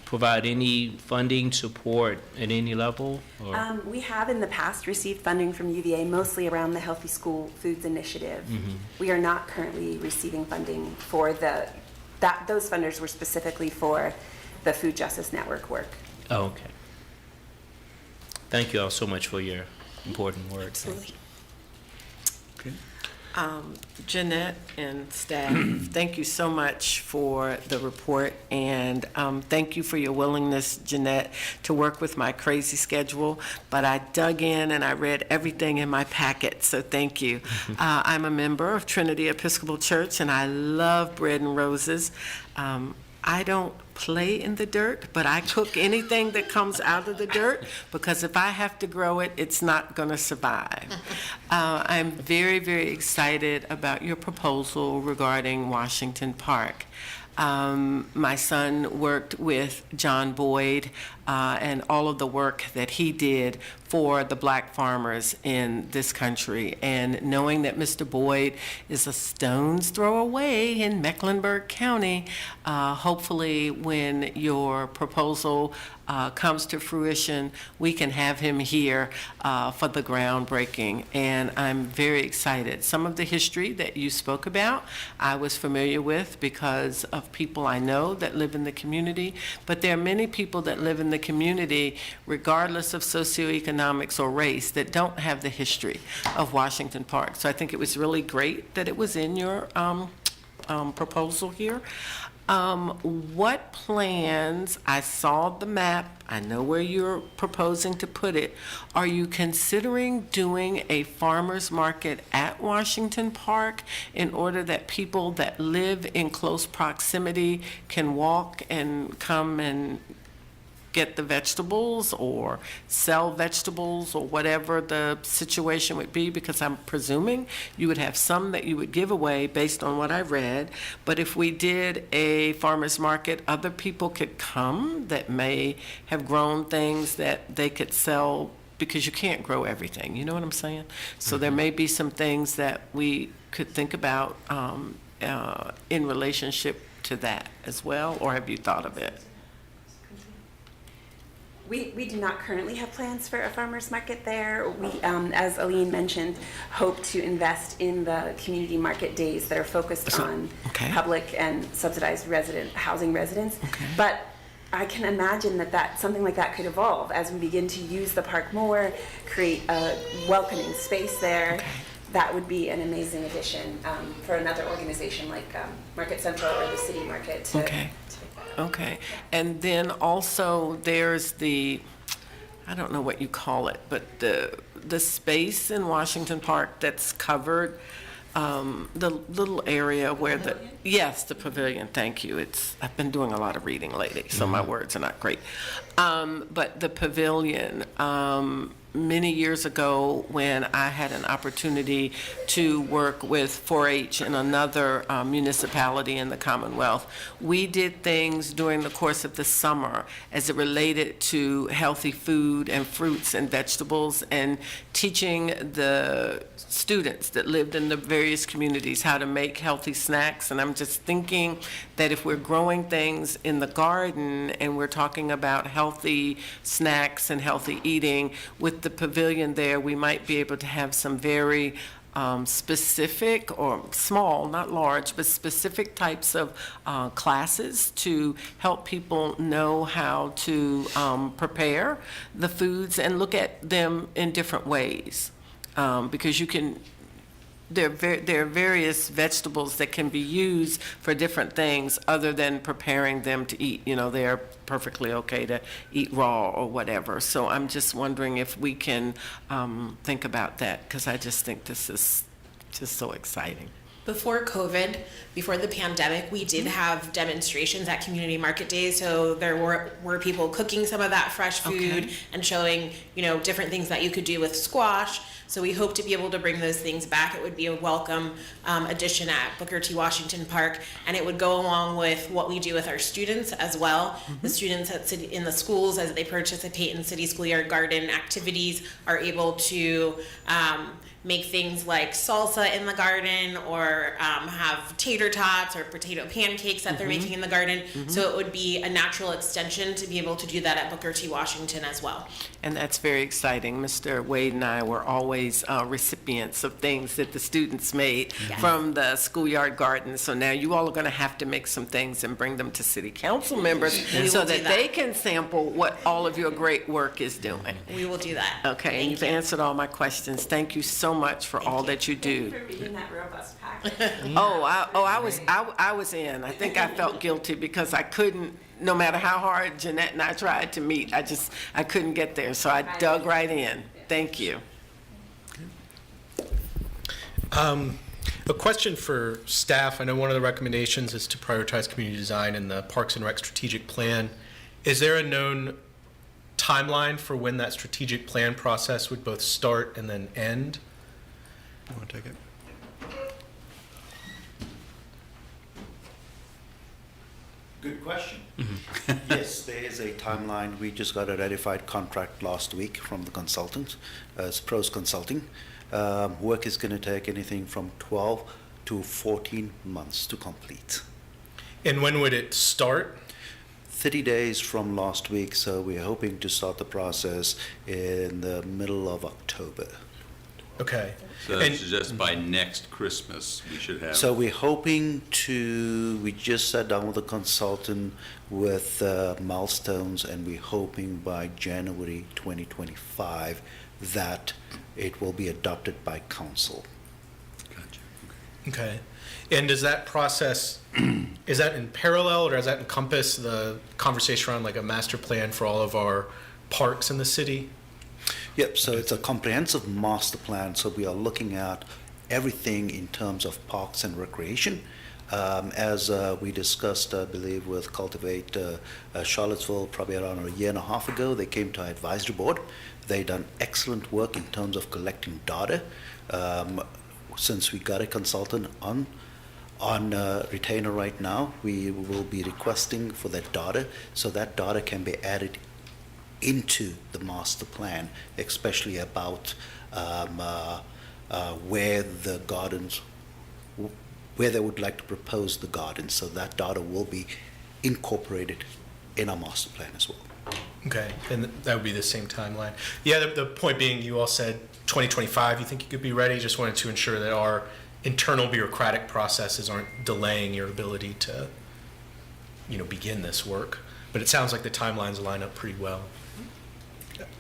provide any funding support at any level? Or? We have in the past received funding from UVA, mostly around the Healthy School Foods Initiative. We are not currently receiving funding for those funders were specifically for the Food Justice Network work. Oh, okay. Thank you all so much for your important work. Absolutely. Jeanette and staff, thank you so much for the report, and thank you for your willingness, Jeanette, to work with my crazy schedule, but I dug in and I read everything in my packet, so thank you. I'm a member of Trinity Episcopal Church, and I love bread and roses. I don't play in the dirt, but I cook anything that comes out of the dirt, because if I have to grow it, it's not going to survive. I'm very, very excited about your proposal regarding Washington Park. My son worked with John Boyd and all of the work that he did for the black farmers in this country. And knowing that Mr. Boyd is a stone's throw away in Mecklenburg County, hopefully when your proposal comes to fruition, we can have him here for the groundbreaking. And I'm very excited. Some of the history that you spoke about, I was familiar with because of people I know that live in the community. But there are many people that live in the community, regardless of socioeconomics or race, that don't have the history of Washington Park. So I think it was really great that it was in your proposal here. What plans, I saw the map, I know where you're proposing to put it. Are you considering doing a farmer's market at Washington Park in order that people that live in close proximity can walk and come and get the vegetables or sell vegetables or whatever the situation would be? Because I'm presuming you would have some that you would give away based on what I read. But if we did a farmer's market, other people could come that may have grown things that they could sell, because you can't grow everything. You know what I'm saying? So there may be some things that we could think about in relationship to that as well, or have you thought of it? We do not currently have plans for a farmer's market there. We, as Aline mentioned, hope to invest in the community market days that are focused on public and subsidized housing residents. But I can imagine that something like that could evolve as we begin to use the park more, create a welcoming space there. That would be an amazing addition for another organization like Market Central or the City Market to Okay, and then also there's the, I don't know what you call it, but the space in Washington Park that's covered, the little area where the pavilion, thank you. I've been doing a lot of reading lately, so my words are not great. But the pavilion, many years ago when I had an opportunity to work with 4-H in another municipality in the Commonwealth, we did things during the course of the summer as it related to healthy food and fruits and vegetables, and teaching the students that lived in the various communities how to make healthy snacks. And I'm just thinking that if we're growing things in the garden and we're talking about healthy snacks and healthy eating, with with the pavilion there, we might be able to have some very specific or small, not large, but specific types of classes to help people know how to prepare the foods and look at them in different ways. Because you can, there are various vegetables that can be used for different things other than preparing them to eat. You know, they're perfectly okay to eat raw or whatever. So I'm just wondering if we can think about that, because I just think this is just so exciting. Before COVID, before the pandemic, we did have demonstrations at community market days. So there were people cooking some of that fresh food and showing, you know, different things that you could do with squash. So we hope to be able to bring those things back. It would be a welcome addition at Booker T. Washington Park, and it would go along with what we do with our students as well. The students in the schools, as they participate in City Schoolyard Garden activities, are able to make things like salsa in the garden, or have tater tots or potato pancakes that they're making in the garden. So it would be a natural extension to be able to do that at Booker T. Washington as well. And that's very exciting. Mr. Wade and I were always recipients of things that the students made from the schoolyard garden. So now you all are going to have to make some things and bring them to city council members so that they can sample what all of your great work is doing. We will do that. Okay, and you've answered all my questions. Thank you so much for all that you do. Thank you for reading that robust packet. I was in. I think I felt guilty because I couldn't, no matter how hard Jeanette and I tried to meet, I couldn't get there. So I dug right in. Thank you. A question for staff. I know one of the recommendations is to prioritize community design in the Parks and Rec strategic plan. Is there a known timeline for when that strategic plan process would both start and then end? You want to take it? Good question. Yes, there is a timeline. We just got a ratified contract last week from the consultant, it's Pros Consulting. Work is going to take anything from 12 to 14 months to complete. And when would it start? 30 days from last week, so we're hoping to start the process in the middle of October. Okay. So that's just by next Christmas, we should have. So we're hoping to, we just sat down with a consultant with milestones, and we're hoping by January 2025 that it will be adopted by council. Gotcha. Okay. And does that process, is that in parallel, or does that encompass the conversation around like a master plan for all of our parks in the city? Yep, so it's a comprehensive master plan, so we are looking at everything in terms of parks and recreation. As we discussed, I believe, with Cultivate Charlottesville probably around a year and a half ago, they came to our advisory board. They've done excellent work in terms of collecting data. Since we got a consultant on retainer right now, we will be requesting for that data, so that data can be added into the master plan, especially about where the gardens, where they would like to propose the gardens. So that data will be incorporated in our master plan as well. Okay, and that would be the same timeline. Yeah, the point being, you all said 2025, you think you could be ready? Just wanted to ensure that our internal bureaucratic processes aren't delaying your ability to, you know, begin this work. But it sounds like the timelines line up pretty well.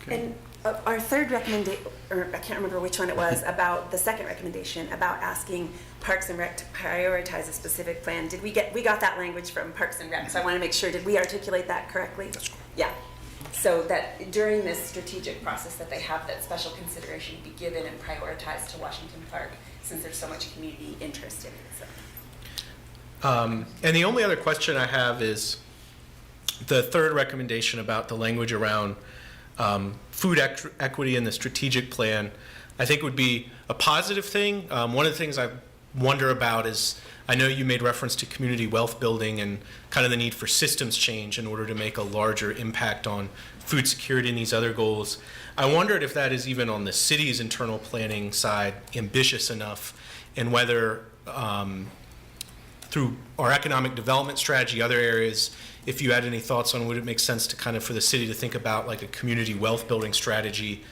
And our third recommendation, or I can't remember which one it was, about the second recommendation about asking Parks and Rec to prioritize a specific plan. We got that language from Parks and Rec, so I want to make sure, did we articulate that correctly? That's correct. Yeah. So that during this strategic process that they have, that special consideration be given and prioritized to Washington Park, since there's so much community interest in it. So. And the only other question I have is the third recommendation about the language around food equity in the strategic plan. I think would be a positive thing. One of the things I wonder about is, I know you made reference to community wealth building and kind of the need for systems change in order to make a larger impact on food security and these other goals. I wondered if that is even on the city's internal planning side ambitious enough, and whether through our economic development strategy, other areas, if you had any thoughts on would it make sense to kind of for the city to think about like a community wealth building strategy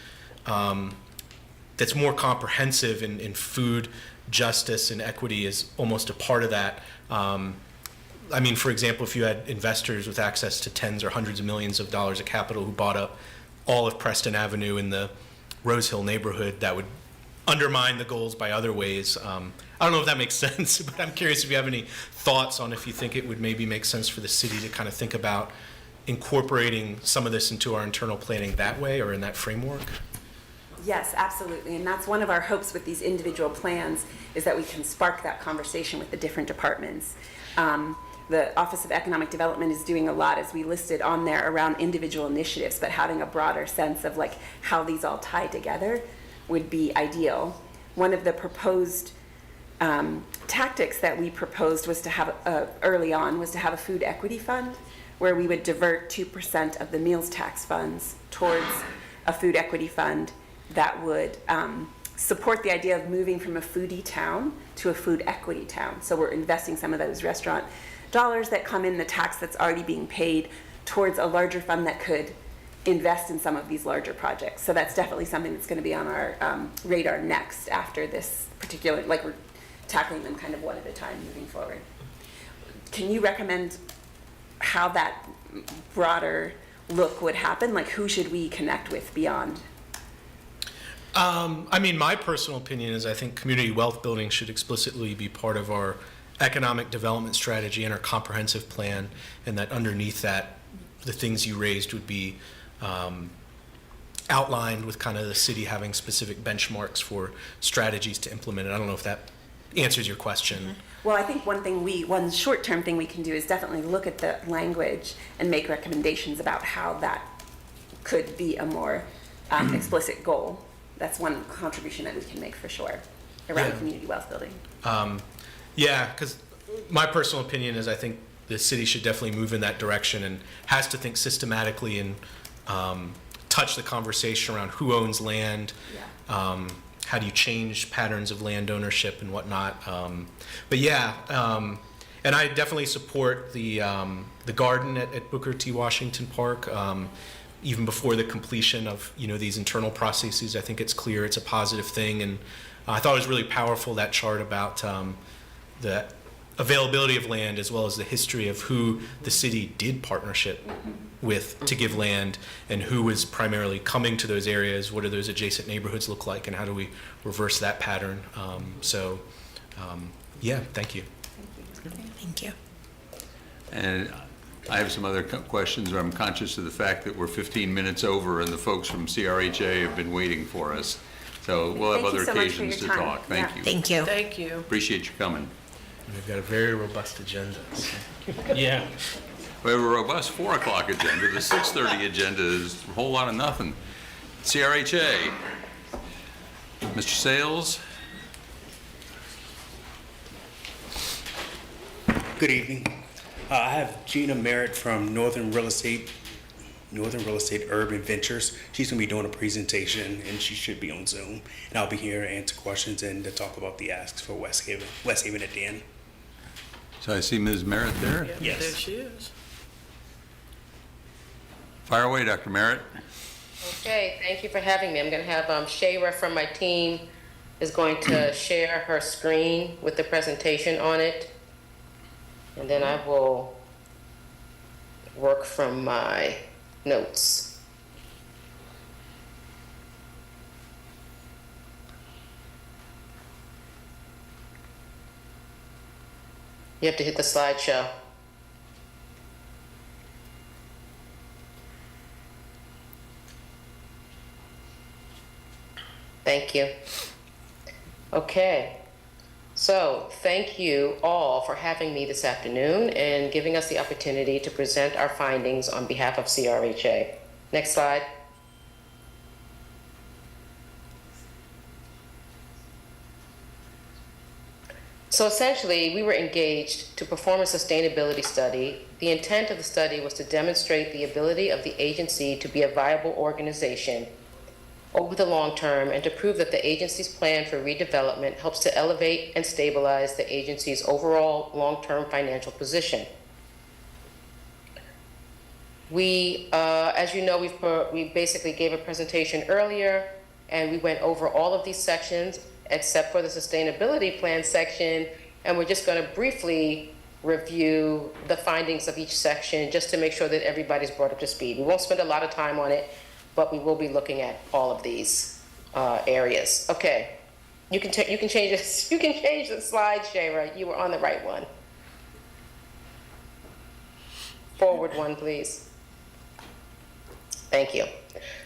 that's more comprehensive in food justice and equity is almost a part of that. I mean, for example, if you had investors with access to tens or hundreds of millions of dollars of capital who bought up all of Preston Avenue in the Rose Hill neighborhood, that would undermine the goals by other ways. I don't know if that makes sense, but I'm curious if you have any thoughts on if you think it would maybe make sense for the city to kind of think about incorporating some of this into our internal planning that way or in that framework. Yes, absolutely. And that's one of our hopes with these individual plans, is that we can spark that conversation with the different departments. The Office of Economic Development is doing a lot, as we listed on there, around individual initiatives, but having a broader sense of like how these all tie together would be ideal. One of the proposed tactics that we proposed was to have, early on, was to have a food equity fund where we would divert 2% of the meals tax funds towards a food equity fund that would support the idea of moving from a foodie town to a food equity town. So we're investing some of those restaurant dollars that come in, the tax that's already being paid, towards a larger fund that could invest in some of these larger projects. So that's definitely something that's going to be on our radar next after this particular, like we're tackling them kind of one at a time moving forward. Can you recommend how that broader look would happen? Like who should we connect with beyond? I mean, my personal opinion is I think community wealth building should explicitly be part of our economic development strategy and our comprehensive plan, and that underneath that, the things you raised would be outlined with kind of the city having specific benchmarks for strategies to implement it. I don't know if that answers your question. Well, I think one short-term thing we can do is definitely look at the language and make recommendations about how that could be a more explicit goal. That's one contribution that we can make for sure around community wealth building. Yeah, because my personal opinion is I think the city should definitely move in that direction and has to think systematically and touch the conversation around who owns land, how do you change patterns of land ownership and whatnot. But yeah, and I definitely support the garden at Booker T. Washington Park. Even before the completion of these internal processes, I think it's clear it's a positive thing, and I thought it was really powerful, that chart about the availability of land as well as the history of who the city did partnership with to give land and who was primarily coming to those areas, what do those adjacent neighborhoods look like, and how do we reverse that pattern. Yeah, thank you. Thank you. And I have some other questions, but I'm conscious of the fact that we're 15 minutes over and the folks from CRHA have been waiting for us. So we'll have Thank you other so much for occasions to your time. talk. Thank Yeah. you. Thank you. Thank you. Appreciate you coming. We've got a very robust agenda. Yeah. We have a robust 4 o'clock agenda. The 6:30 agenda is a whole lot of nothing. CRHA, Mr. Sales. Good evening. I have Gina Merritt from Northern Real Estate Urban Ventures. She's going to be doing a presentation, and she should be on Zoom. And I'll be here to answer questions and to talk about the asks for West Haven at the end. So I see Ms. Merritt there. Yes. There she is. Fire away, Dr. Merritt. Okay, thank you for having me. I'm going to have Shayra from my team is going to share her screen with the presentation on it. And then I will work from my notes. You have to hit the slideshow. Thank you. Okay. So, thank you all for having me this afternoon and giving us the opportunity to present our findings on behalf of CRHA. Next slide. So essentially, we were engaged to perform a sustainability study. The intent of the study was to demonstrate the ability of the agency to be a viable organization over the long term and to prove that the agency's plan for redevelopment helps to elevate and stabilize the agency's overall long-term financial position. We, as you know, we basically gave a presentation earlier and we went over all of these sections except for the sustainability plan section, and we're just going to briefly review the findings of each section just to make sure that everybody's brought up to speed. We won't spend a lot of time on it, but we will be looking at all of these areas. Okay, you can change this. You can change the slide, Shara. You were on the right one. Forward one, please. Thank you.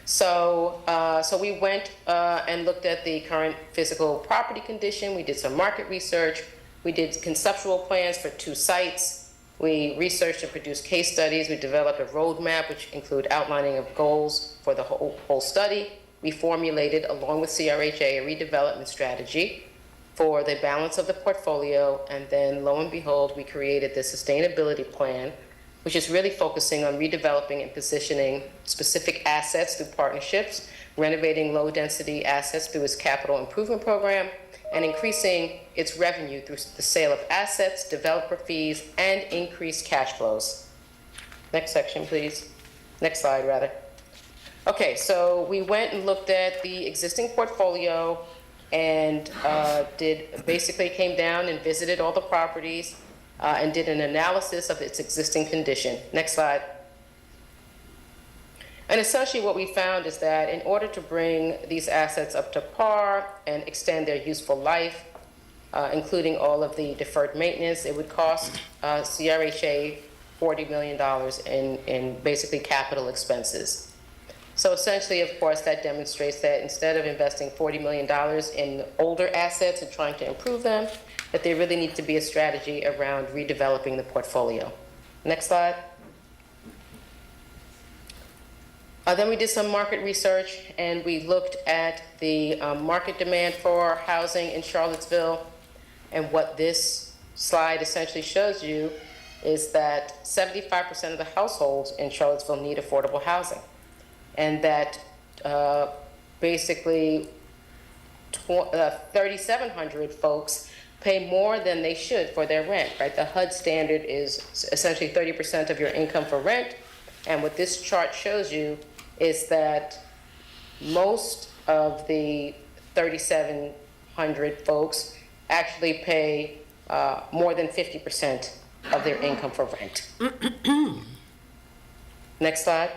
So, so we went and looked at the current physical property condition. We did some market research. We did conceptual plans for 2 sites. We researched and produced case studies. We developed a roadmap, which include outlining of goals for the whole study. We formulated, along with CRHA, a redevelopment strategy for the balance of the portfolio. And then, lo and behold, we created the sustainability plan, which is really focusing on redeveloping and positioning specific assets through partnerships, renovating low-density assets through its capital improvement program, and increasing its revenue through the sale of assets, developer fees, and increased cash flows. Next section, please. Next slide, rather. Okay, so we went and looked at the existing portfolio and basically came down and visited all the properties and did an analysis of its existing condition. Next slide. And essentially what we found is that in order to bring these assets up to par and extend their useful life, including all of the deferred maintenance, it would cost CRHA $40 million in basically capital expenses. So essentially, of course, that demonstrates that instead of investing $40 million in older assets and trying to improve them, that there really needs to be a strategy around redeveloping the portfolio. Next slide. Then we did some market research, and we looked at the market demand for housing in Charlottesville. And what this slide essentially shows you is that 75% of the households in Charlottesville need affordable housing. And that basically 3,700 folks pay more than they should for their rent, right? The HUD standard is essentially 30% of your income for rent. And what this chart shows you is that most of the 3,700 folks actually pay more than 50% of their income for rent. Next slide.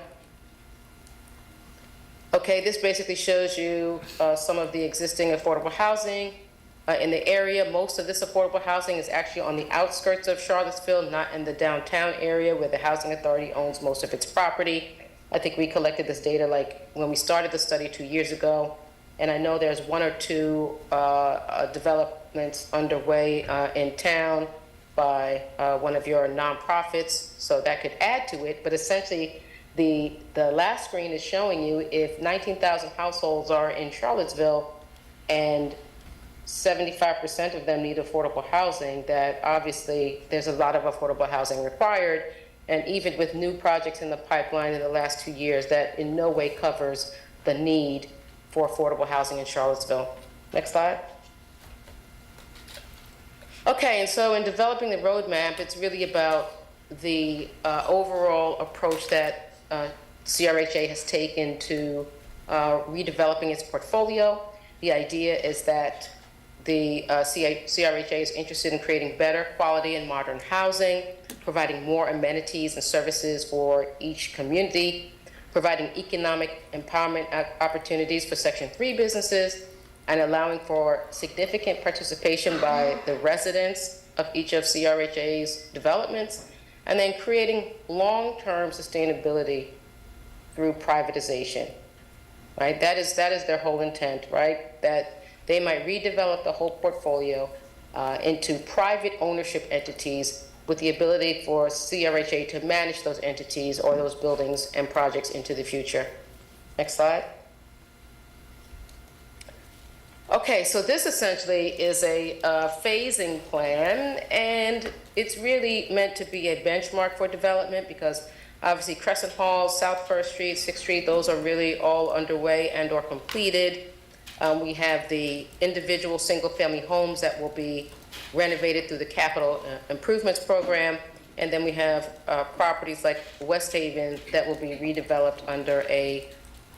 Okay, this basically shows you some of the existing affordable housing in the area. Most of this affordable housing is actually on the outskirts of Charlottesville, not in the downtown area where the Housing Authority owns most of its property. I think we collected this data like when we started the study 2 years ago, and I know there's 1 or 2 developments underway in town by one of your nonprofits, so that could add to it. But essentially, the last screen is showing you if 19,000 households are in Charlottesville and 75% of them need affordable housing, that obviously there's a lot of affordable housing required. And even with new projects in the pipeline in the last 2 years, that in no way covers the need for affordable housing in Charlottesville. Next slide. Okay, and so in developing the roadmap, it's really about the overall approach that CRHA has taken to redeveloping its portfolio. The idea is that the CRHA is interested in creating better quality and modern housing, providing more amenities and services for each community, providing economic empowerment opportunities for Section 3 businesses, and allowing for significant participation by the residents of each of CRHA's developments, and then creating long-term sustainability through privatization, right? That is their whole intent, right? That they might redevelop the whole portfolio into private ownership entities with the ability for CRHA to manage those entities or those buildings and projects into the future. Next slide. Okay, so this essentially is a phasing plan, and it's really meant to be a benchmark for development because obviously Crescent Hall, South First Street, 6th Street, those are really all underway and or completed. We have the individual single-family homes that will be renovated through the capital improvements program, and then we have properties like West Haven that will be redeveloped under a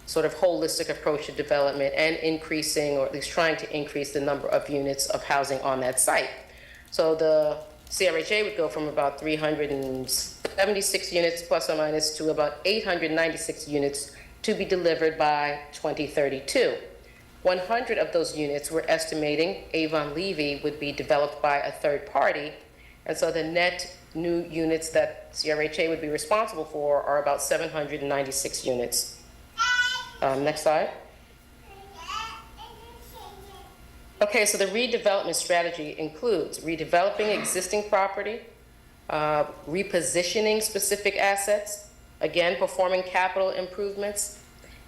sort of holistic approach to development and increasing, or at least trying to increase, the number of units of housing on that site. So the CRHA would go from about 376 units plus or minus to about 896 units to be delivered by 2032. 100 of those units, we're estimating Avon Levy would be developed by a third party, and so the net new units that CRHA would be responsible for are about 796 units. Next slide. Okay, so the redevelopment strategy includes redeveloping existing property, repositioning specific assets, again, performing capital improvements,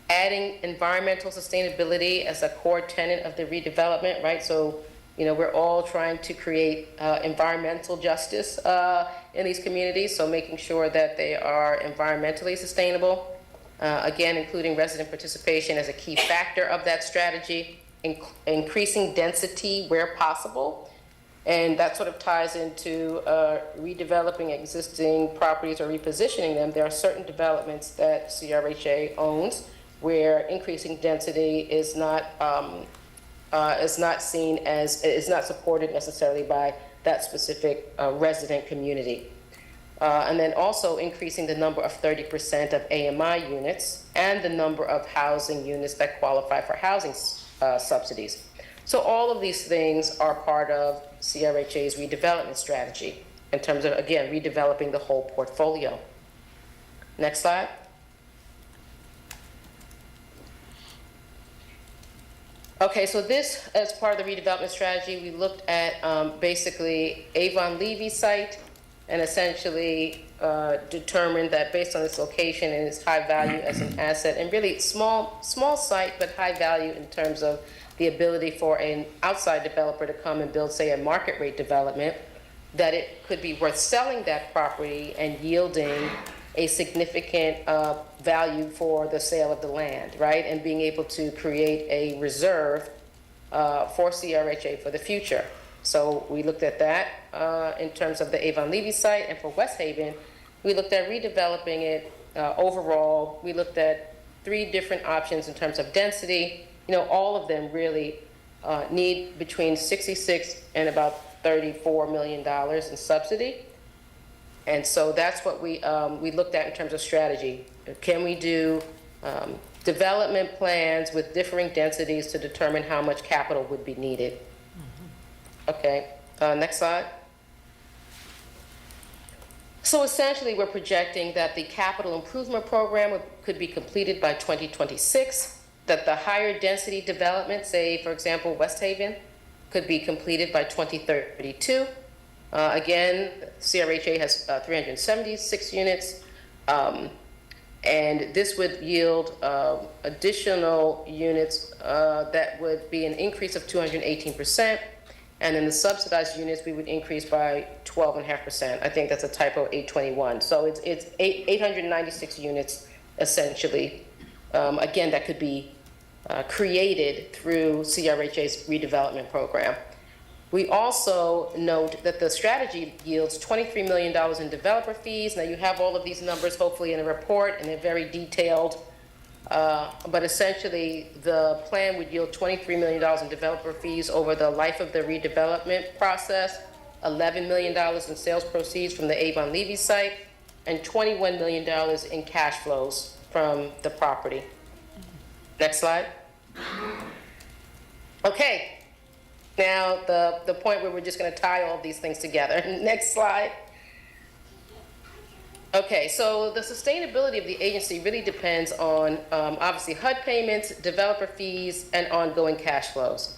adding environmental sustainability as a core tenet of the redevelopment, right? So, you know, we're all trying to create environmental justice in these communities, so making sure that they are environmentally sustainable. Again, including resident participation as a key factor of that strategy, increasing density where possible. And that sort of ties into redeveloping existing properties or repositioning them. There are certain developments that CRHA owns where increasing density is not seen as, is not supported necessarily by that specific resident community. And then also increasing the number of 30% of AMI units and the number of housing units that qualify for housing subsidies. So all of these things are part of CRHA's redevelopment strategy in terms of, again, redeveloping the whole portfolio. Next slide. Okay, so this, as part of the redevelopment strategy, we looked at basically Avon Levy site and essentially determined that based on its location and its high value as an asset, and really small site, but high value in terms of the ability for an outside developer to come and build, say, a market rate development, that it could be worth selling that property and yielding a significant value for the sale of the land, right? And being able to create a reserve for CRHA for the future. So we looked at that in terms of the Avon Levy site, and for West Haven, we looked at redeveloping it overall. We looked at 3 different options in terms of density. You know, all of them really need between $66 and about $34 million in subsidy. And so that's what we looked at in terms of strategy. Can we do development plans with differing densities to determine how much capital would be needed? Okay, next slide. So essentially, we're projecting that the capital improvement program could be completed by 2026, that the higher density development, say, for example, West Haven, could be completed by 2032. Again, CRHA has 376 units, and this would yield additional units that would be an increase of 218%, and in the subsidized units, we would increase by 12.5%. I think that's a typo, 821. So it's 896 units, essentially, again, that could be created through CRHA's redevelopment program. We also note that the strategy yields $23 million in developer fees. Now, you have all of these numbers, hopefully, in a report, and they're very detailed. But essentially, the plan would yield $23 million in developer fees over the life of the redevelopment process, $11 million in sales proceeds from the Avon Levy site, and $21 million in cash flows from the property. Next slide. Okay. Now, the point where we're just going to tie all these things together. Next slide. Okay, so the sustainability of the agency really depends on, obviously, HUD payments, developer fees, and ongoing cash flows.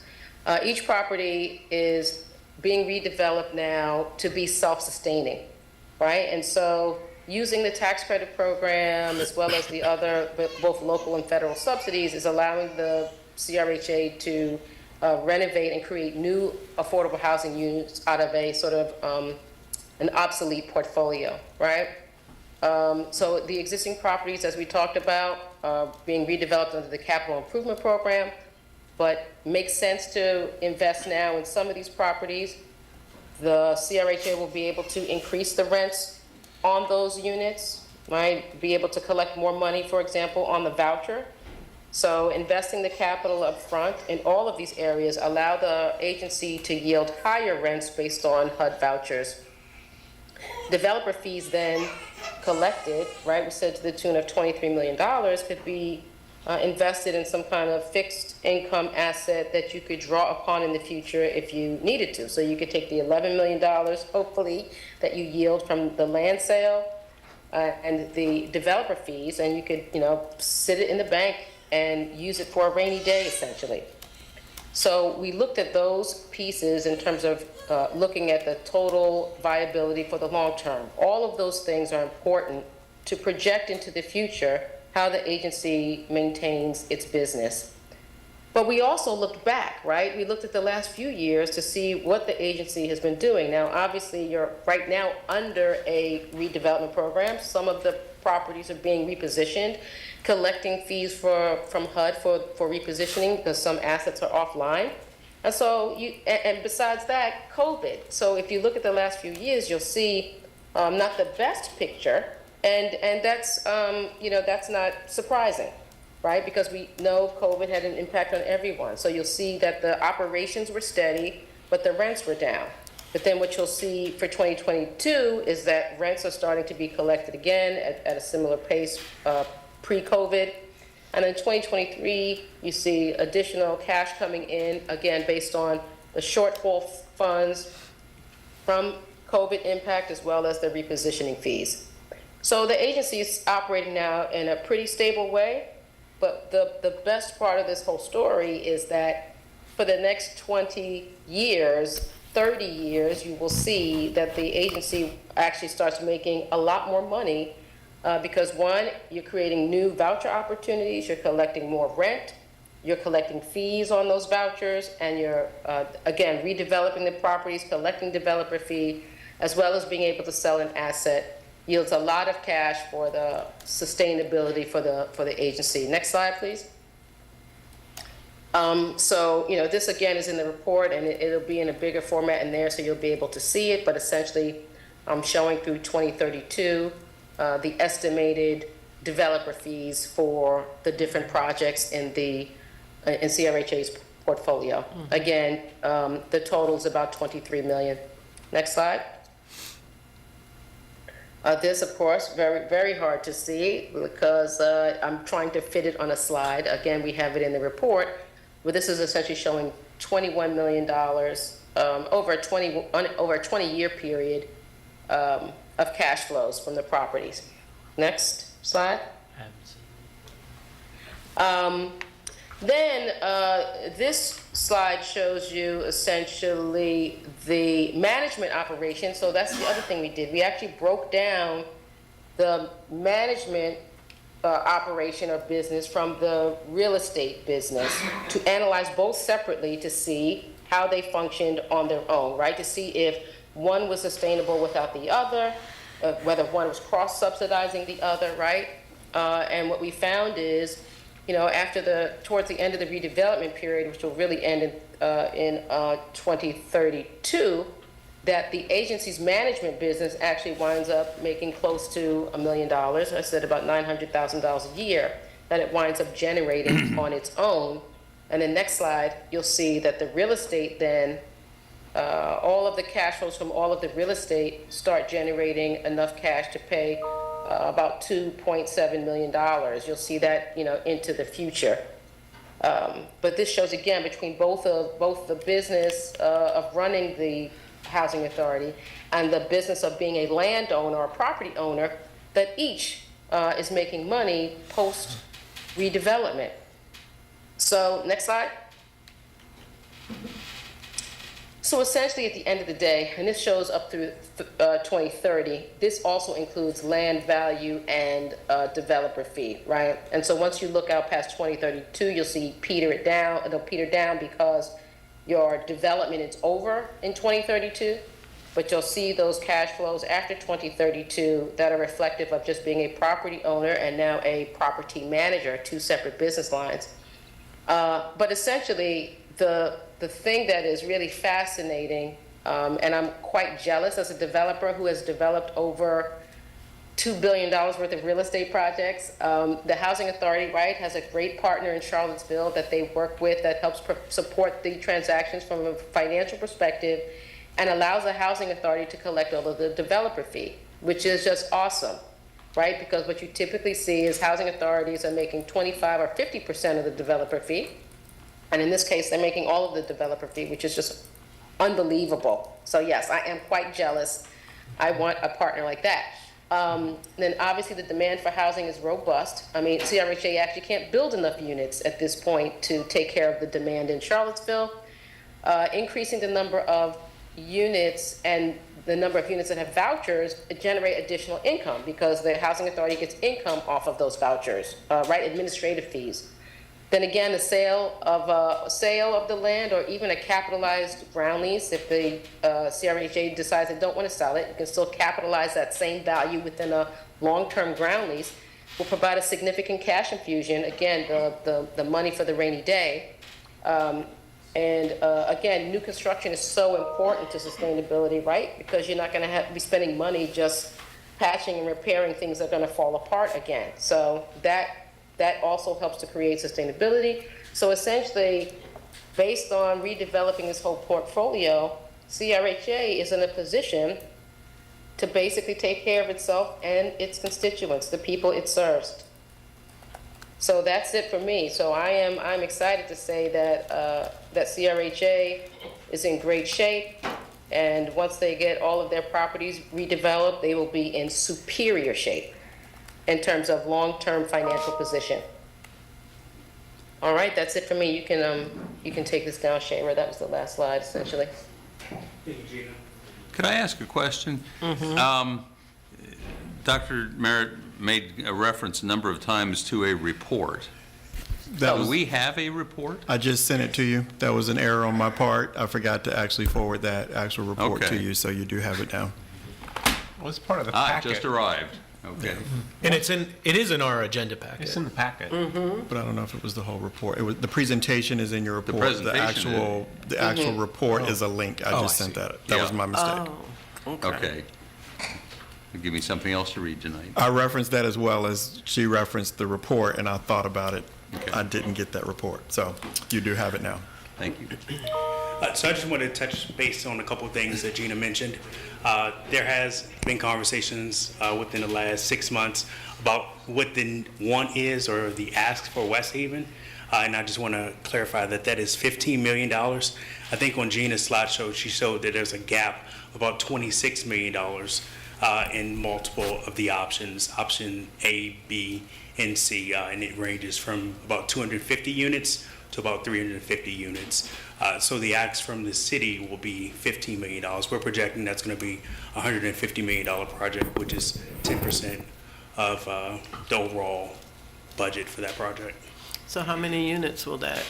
Each property is being redeveloped now to be self-sustaining, right? And so using the tax credit program, as well as the other, both local and federal subsidies, is allowing the CRHA to renovate and create new affordable housing units out of a sort of an obsolete portfolio, right? So the existing properties, as we talked about, being redeveloped under the capital improvement program, but makes sense to invest now in some of these properties. The CRHA will be able to increase the rents on those units, right? Be able to collect more money, for example, on the voucher. So investing the capital up front in all of these areas allow the agency to yield higher rents based on HUD vouchers. Developer fees then collected, right, we said to the tune of $23 million, could be invested in some kind of fixed income asset that you could draw upon in the future if you needed to. So you could take the $11 million, hopefully, that you yield from the land sale and the developer fees, and you could, sit it in the bank and use it for a rainy day, essentially. So we looked at those pieces in terms of looking at the total viability for the long term. All of those things are important to project into the future how the agency maintains its business. But we also looked back, right? We looked at the last few years to see what the agency has been doing. Now, obviously, you're right now under a redevelopment program. Some of the properties are being repositioned, collecting fees from HUD for repositioning because some assets are offline. And so, and besides that, COVID. So if you look at the last few years, you'll see not the best picture, and that's, that's not surprising, right? Because we know COVID had an impact on everyone. So you'll see that the operations were steady, but the rents were down. But then what you'll see for 2022 is that rents are starting to be collected again at a similar pace pre-COVID. And in 2023, you see additional cash coming in, again, based on the shortfall funds from COVID impact as well as the repositioning fees. So the agency is operating now in a pretty stable way, but the best part of this whole story is that for the next 20 years, 30 years, you will see that the agency actually starts making a lot more money because one, you're creating new voucher opportunities, you're collecting more rent, you're collecting fees on those vouchers, and you're, again, redeveloping the properties, collecting developer fee, as well as being able to sell an asset, yields a lot of cash for the sustainability for the agency. Next slide, please. So, this again is in the report, and it'll be in a bigger format in there, so you'll be able to see it, but essentially I'm showing through 2032 the estimated developer fees for the different projects in CRHA's portfolio. Mm-hmm. Again, the total is about $23 million. Next slide. This, of course, very, very hard to see because I'm trying to fit it on a slide. Again, we have it in the report, but this is essentially showing $21 million over a 20-year period of cash flows from the properties. Next slide. Then this slide shows you essentially the management operation. So that's the other thing we did. We actually broke down the management operation or business from the real estate business to analyze both separately to see how they functioned on their own, right? To see if one was sustainable without the other, whether one was cross-subsidizing the other, right? And what we found is, towards the end of the redevelopment period, which will really end in 2032, that the agency's management business actually winds up making close to $1 million. I said about $900,000 a year that it winds up generating on its own. And the next slide, you'll see that the real estate then, all of the cash flows from all of the real estate start generating enough cash to pay about $2.7 million. You'll see that, into the future. But this shows, again, between both the business of running the housing authority and the business of being a landowner or property owner, that each is making money post redevelopment. So next slide. So essentially at the end of the day, and this shows up through 2030, this also includes land value and developer fee, right? And so once you look out past 2032, you'll see it'll peter down because your development is over in 2032, but you'll see those cash flows after 2032 that are reflective of just being a property owner and now a property manager, two separate business lines. But essentially, the thing that is really fascinating, and I'm quite jealous as a developer who has developed over $2 billion worth of real estate projects. The Housing Authority, right, has a great partner in Charlottesville that they work with that helps support the transactions from a financial perspective and allows the Housing Authority to collect all of the developer fee, which is just awesome, right? Because what you typically see is housing authorities are making 25 or 50% of the developer fee. And in this case, they're making all of the developer fee, which is just unbelievable. So yes, I am quite jealous. I want a partner like that. Then obviously the demand for housing is robust. I mean, CRHA actually can't build enough units at this point to take care of the demand in Charlottesville. Increasing the number of units and the number of units that have vouchers generate additional income because the housing authority gets income off of those vouchers, right? Administrative fees. Then again, the sale of the land or even a capitalized ground lease, if the CRHA decides they don't want to sell it, you can still capitalize that same value within a long-term ground lease, will provide a significant cash infusion, again, the money for the rainy day. Again, new construction is so important to sustainability, right? Because you're not going to be spending money just patching and repairing things that are going to fall apart again. So that also helps to create sustainability. So essentially, based on redeveloping this whole portfolio, CRHA is in a position to basically take care of itself and its constituents, the people it serves. So that's it for me. So I'm excited to say that that CRHA is in great shape, and once they get all of their properties redeveloped, they will be in superior shape in terms of long-term financial position. All right, that's it for me. You can take this down, Shayra. That was the last slide, essentially. Thank you, Gina. Could I ask a question? Dr. Merritt made a reference a number of times to a report. Do we have a report? I just sent it to you. That was an error on my part. I forgot to actually forward that actual report to you, so you do have it now. Well, it's part of the packet. Just arrived. Okay. And it is in our agenda packet. It's in the packet. But I don't know if it was the whole report. It was, the presentation is in your report. presentation The actual report is a link. I just sent that. That was my mistake. Okay. Give me something else to read tonight. I referenced that as well as she referenced the report, and I thought about it. I didn't get that report. So you do have it now. Thank you. So I just want to touch base on a couple of things that Gina mentioned. There has been conversations within the last 6 months about what the want is or the ask for West Haven. And I just want to clarify that that is $15 million. I think on Gina's slideshow, she showed that there's a gap of about $26 million in multiple of the options, option A, B, and C, and it ranges from about 250 units to about 350 units. So the ask from the city will be $15 million. We're projecting that's going to be a $150 million project, which is 10% of the overall budget for that project. So how many units will that?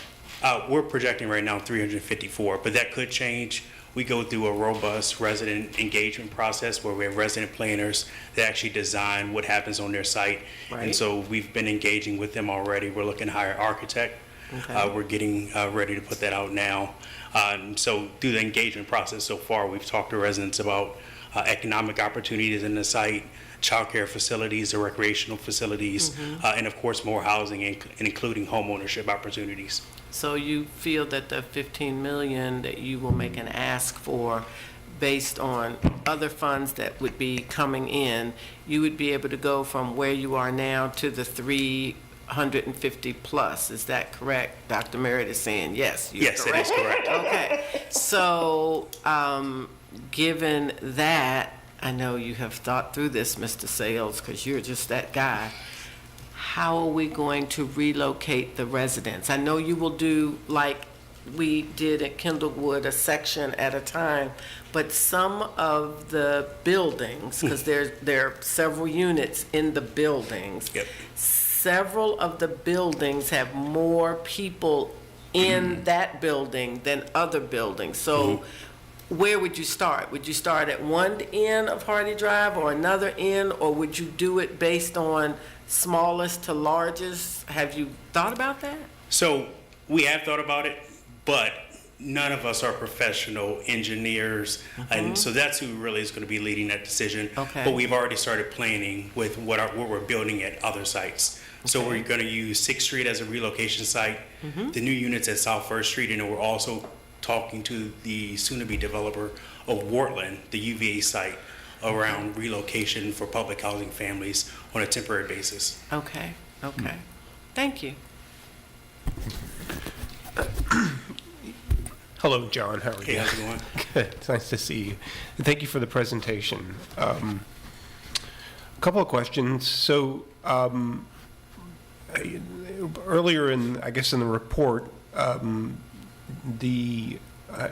We're projecting right now 354, but that could change. We go through a robust resident engagement process where we have resident planners that actually design what happens on their site. Right. And so we've been engaging with them already. We're looking to hire an architect. Okay. We're getting ready to put that out now. So through the engagement process so far, we've talked to residents about economic opportunities in the site, childcare facilities or recreational facilities, and of course more housing and including home ownership opportunities. So you feel that the 15 million that you will make an ask for based on other funds that would be coming in, you would be able to go from where you are now to the 350 plus, is that correct? Dr. Merritt is saying yes. Yes, correct. it is correct. Okay, so given that, I know you have thought through this, Mr. Sales, because you're just that guy. How are we going to relocate the residents? I know you will do like we did at Kindlewood, a section at a time, but some of the buildings, because there are several units in the buildings, several of the buildings have more people in that building than other buildings. So where would you start? Would you start at one end of Hardy Drive or another end, or would you do it based on smallest to largest? Have you thought about that? So we have thought about it, but none of us are professional engineers, and so that's who really is going to be leading that decision. Okay. But we've already started planning with what we're building at other sites. So Okay. we're going to use 6th Street as a relocation site, the new units at South First Street, and then we're also talking to the soon-to-be developer of Wortland, the UVA site, around relocation for public housing families on a temporary basis. Okay, okay. Thank you. Hello, John. How are you? Hey, how's it going? Good. It's nice to see you. And thank you for the presentation. A couple of questions. So earlier I guess in the report, the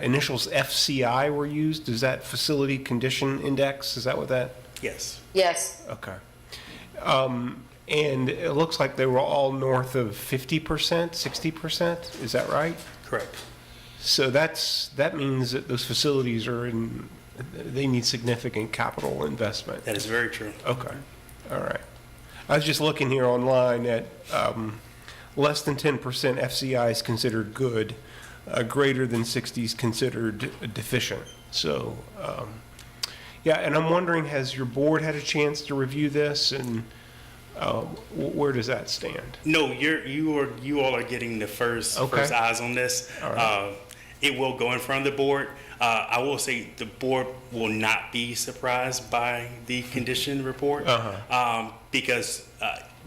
initials FCI were used. Is that Facility Condition Index? Is that what that? Yes. Yes. Okay. And it looks like they were all north of 50%, 60%. Is that right? Correct. So that means that those facilities they need significant capital investment. That is very true. Okay. All right. I was just looking here online at less than 10% FCI is considered good, greater than 60 is considered deficient. So, yeah, and I'm wondering, has your board had a chance to review this, and where does that stand? No, you all are getting the first eyes on this. All right. It will go in front of the board. I will say the board will not be surprised by the condition report because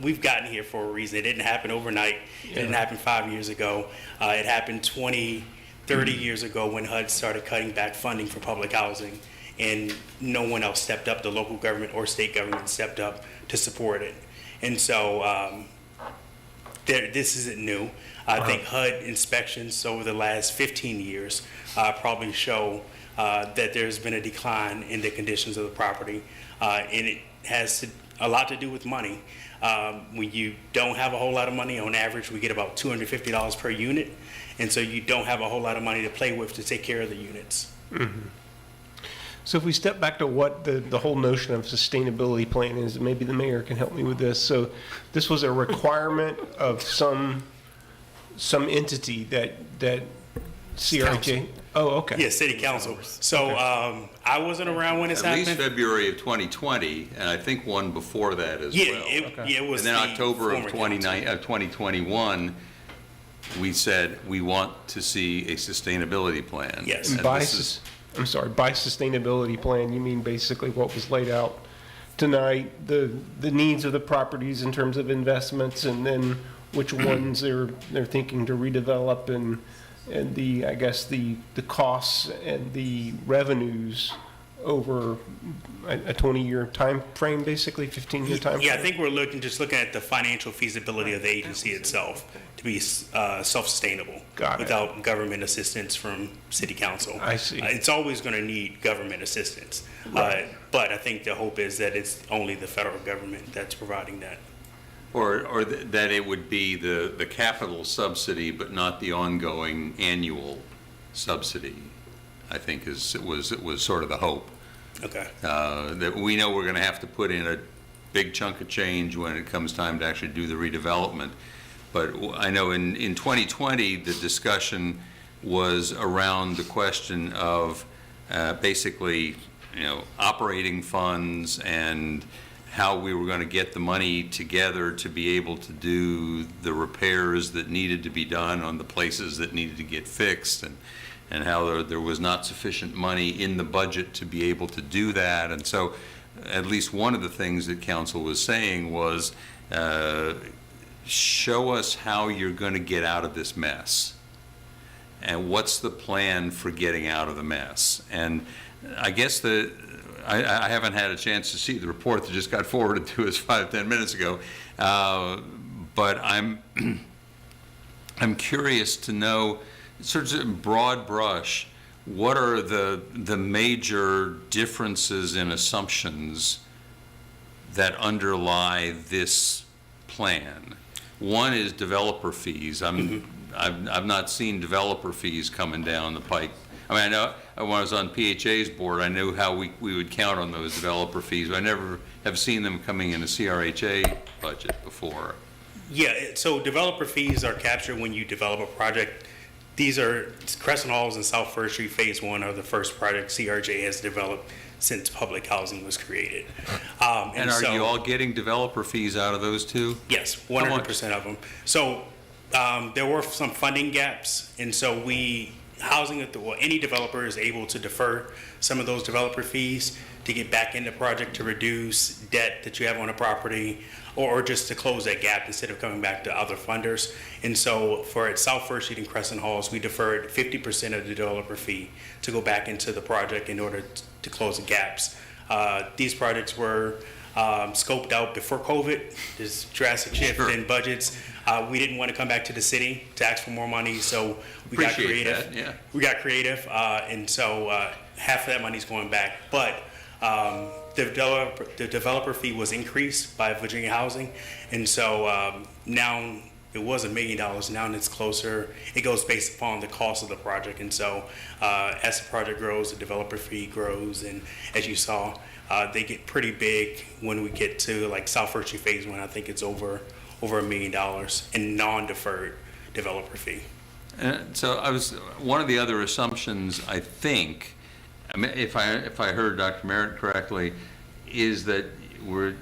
we've gotten here for a reason. It didn't happen overnight. It didn't happen 5 years ago. It happened 20, 30 years ago when HUD started cutting back funding for public housing, and no one else stepped up. The local government or state government stepped up to support it. And so this isn't new. I think HUD inspections over the last 15 years probably show that there's been a decline in the conditions of the property, and it has a lot to do with money. When you don't have a whole lot of money, on average we get about $250 per unit, and so you don't have a whole lot of money to play with to take care of the units. Mm-hmm. So if we step back to what the whole notion of sustainability plan is, maybe the mayor can help me with this. So this was a requirement of some entity that CRHA. Council. Oh, okay. Yeah, city council. So I wasn't around when this At happened. least February of 2020, and I think one before that as Yeah, well. it was. And then the October of former council. 2021, we said we want to see a sustainability plan. Yes. And By this is- by sustainability plan, you mean basically what was laid out tonight, the needs of the properties in terms of investments, and then which ones they're thinking to redevelop, and the, I guess, the costs and the revenues over a 20-year time frame, basically 15-year time frame? Yeah, I think we're looking at the financial feasibility of the agency itself to be self-sustainable without government assistance from city council. I see. It's always going to need government assistance, Right. but I think the hope is that it's only the federal government that's providing that. Or that it would be the capital subsidy, but not the ongoing annual subsidy, I think was sort of the hope. Okay. That we know we're going to have to put in a big chunk of change when it comes time to actually do the redevelopment. But I know in 2020, the discussion was around the question of basically, operating funds and how we were going to get the money together to be able to do the repairs that needed to be done on the places that needed to get fixed, and how there was not sufficient money in the budget to be able to do that. And so at least one of the things that council was saying was, show us how you're going to get out of this mess, and what's the plan for getting out of the mess. And I guess I haven't had a chance to see the report that just got forwarded to us 5-10 minutes ago, but I'm curious to know, sort of in broad brush, what are the major differences in assumptions that underlie this plan? One is developer fees. I've not seen developer fees coming down the pike. I mean, I know when I was on PHA's board, I knew how we would count on those developer fees, but I never have seen them coming in a CRHA budget before. Yeah, so developer fees are captured when you develop a project These are Crescent Halls and South First Street Phase 1 are the first project CRJ has developed since public housing was created. And are so- you all getting developer fees out of those two? Yes, How much? 100% of them. So there were some funding gaps, and so any developer is able to defer some of those developer fees to get back in the project to reduce debt that you have on a property, or just to close that gap instead of coming back to other funders. And so for at South First Street and Crescent Halls, we deferred 50% of the developer fee to go back into the project in order to close the gaps. These projects were scoped out before COVID. There's drastic shift in budgets. We didn't want to come back to the city to ask for more money, so we got Appreciate creative. that, yeah. We got creative, and so half of that money's going back. But the developer fee was increased by Virginia Housing, and so now it was $1 million. Now it's closer. It goes based upon the cost of the project, and so as the project grows, the developer fee grows, and as you saw, they get pretty big when we get to like South First Street Phase 1. I think it's over $1 million in non-deferred developer fee. So one of the other assumptions, I think, I mean, if I heard Dr. Merritt correctly, is that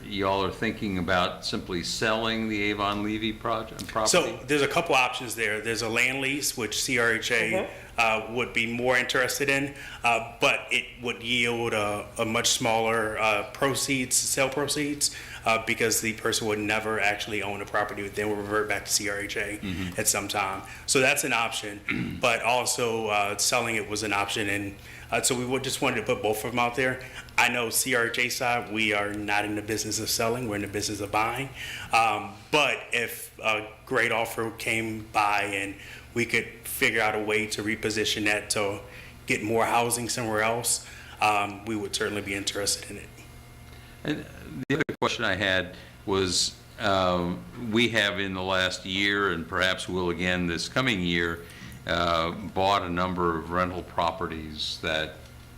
y'all are thinking about simply selling the Avon Levy property? So there's a couple options there. There's a land lease, which CRHA would be more interested in, but it would yield a much smaller sale proceeds, because the person would never actually own the property. They will revert back to CRHA at some time. So that's an option, but also selling it was an option. And so we just wanted to put both of them out there. I know CRHA side, we are not in the business of selling, we're in the business of buying. But if a great offer came by and we could figure out a way to reposition that to get more housing somewhere else, we would certainly be interested in it. And the other question I had was, we have in the last year, and perhaps will again this coming year, bought a number of rental properties that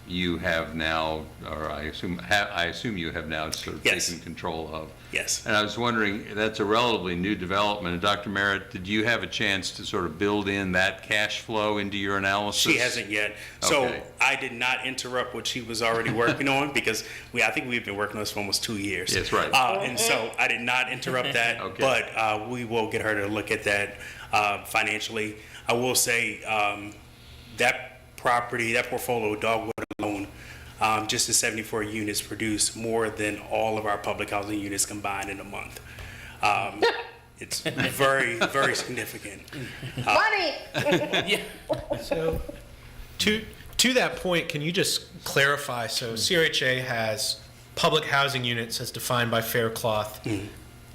you have now, or I assume you have now sort of taken control of. Yes. And I was wondering, that's a relatively new development. And Dr. Merritt, did you have a chance to sort of build in that cash flow into your analysis? She hasn't yet. So Okay. I did not interrupt what she was already working on, because I think we've been working on this for almost 2 years. That's right. And so I did not interrupt that, but we will get her to look at that financially. I will say that portfolio, Dogwood alone, just the 74 units produce more than all of our public housing units combined in a month. It's very, very significant. Money! So, to that point, can you just clarify? So, CRHA has public housing units as defined by Faircloth.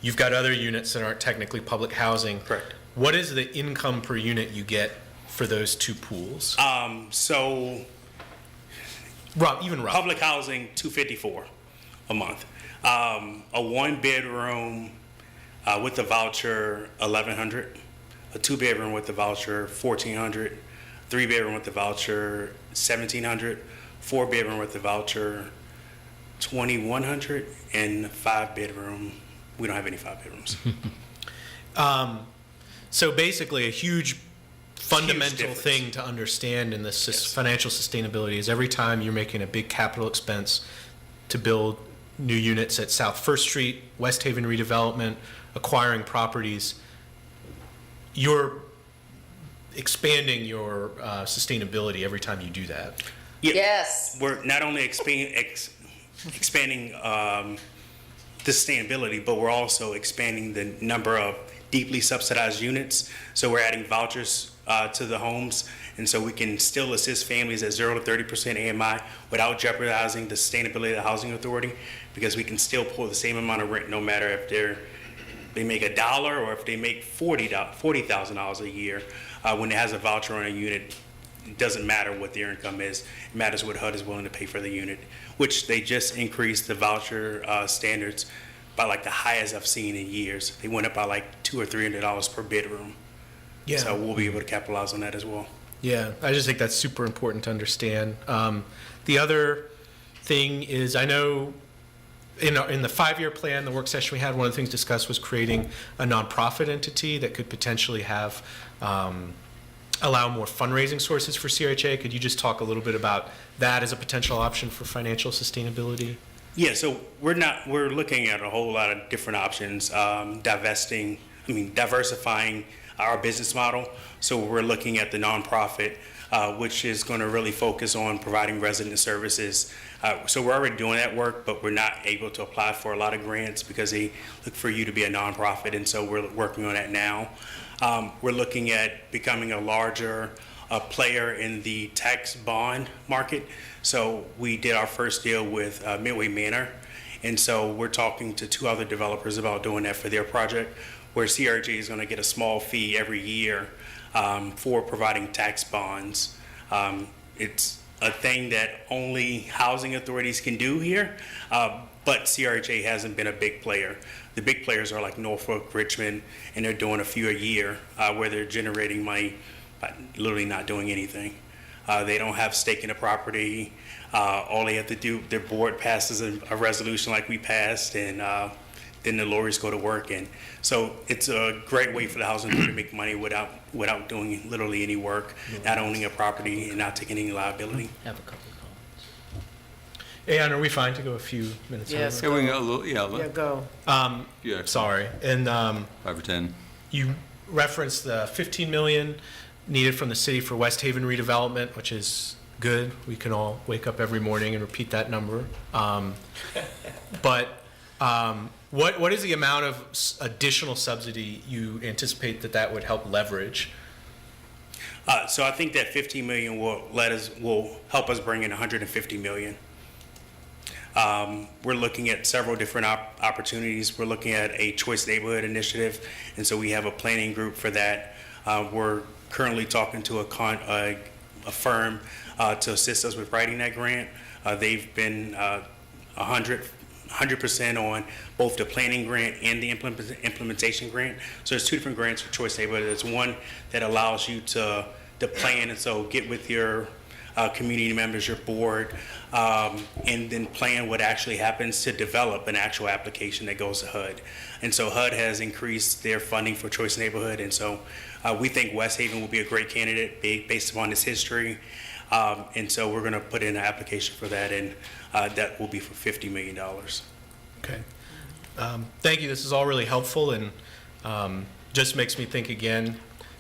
You've got other units that aren't technically public housing. Correct. What is the income per unit you get for those two pools? So, even rough. Public housing, $254 a month. A one-bedroom with the voucher, $1,100. A two-bedroom with the voucher, $1,400. Three-bedroom with the voucher, $1,700. Four-bedroom with the voucher, $2,100. And five-bedroom, we don't have any five-bedrooms. So basically, a huge fundamental difference. thing to understand in this financial sustainability is every time you're making a big capital expense to build new units at South First Street, West Haven redevelopment, acquiring properties, you're expanding your sustainability every time you do that. Yes. We're not only expanding the sustainability, but we're also expanding the number of deeply subsidized units. So we're adding vouchers to the homes, and so we can still assist families at 0 to 30% AMI without jeopardizing the sustainability of the housing authority, because we can still pull the same amount of rent no matter if they make $1 or if they make $40,000 a year. When it has a voucher on a unit, it doesn't matter what their income is. It matters what HUD is willing to pay for the unit, which they just increased the voucher standards by like the highest I've seen in years. They went up by like $200 or $300 per bedroom. Yeah. So we'll be able to capitalize on that as well. Yeah, I just think that's super important to understand. The other thing is, I know in the 5-year plan, the work session we had, one of the things discussed was creating a nonprofit entity that could potentially have allow more fundraising sources for CRHA. Could you just talk a little bit about that as a potential option for financial sustainability? Yeah, so we're looking at a whole lot of different options, diversifying our business model. So we're looking at the nonprofit, which is going to really focus on providing resident services. So we're already doing that work, but we're not able to apply for a lot of grants because they look for you to be a nonprofit, and so we're working on that now. We're looking at becoming a larger player in the tax bond market. So we did our first deal with Midway Manor, and so we're talking to 2 other developers about doing that for their project, where CRG is going to get a small fee every year for providing tax bonds. It's a thing that only housing authorities can do here, but CRHA hasn't been a big player. The big players are like Norfolk, Richmond, and they're doing a few a year where they're generating money by literally not doing anything. They don't have stake in the property. All they have to do, their board passes a resolution like we passed, and then the lawyers go to work. And so it's a great way for the housing authority to make money without doing literally any work, not owning a property and not taking any liability. Have a couple calls. Ayan, are we fine to go a few minutes Yes, over? Yeah, we can go a little, Yeah, go. Yeah, Sorry. And 5 or 10. you referenced the $15 million needed from the city for West Haven redevelopment, which is good. We can all wake up every morning and repeat that number. But what is the amount of additional subsidy you anticipate that would help leverage? So I think that $15 million will help us bring in $150 million. We're looking at several different opportunities. We're looking at a choice neighborhood initiative, and so we have a planning group for that. We're currently talking to a firm to assist us with writing that grant. They've been 100% on both the planning grant and the implementation grant. So there's 2 different grants for choice neighborhood. There's one that allows you to plan, and so get with your community members, your board, and then plan what actually happens to develop an actual application that goes to HUD. And so HUD has increased their funding for choice neighborhood, and so we think West Haven will be a great candidate based upon its history. And so we're going to put in an application for that, and that will be for $50 million. Okay. Thank you. This is all really helpful, and just makes me think again,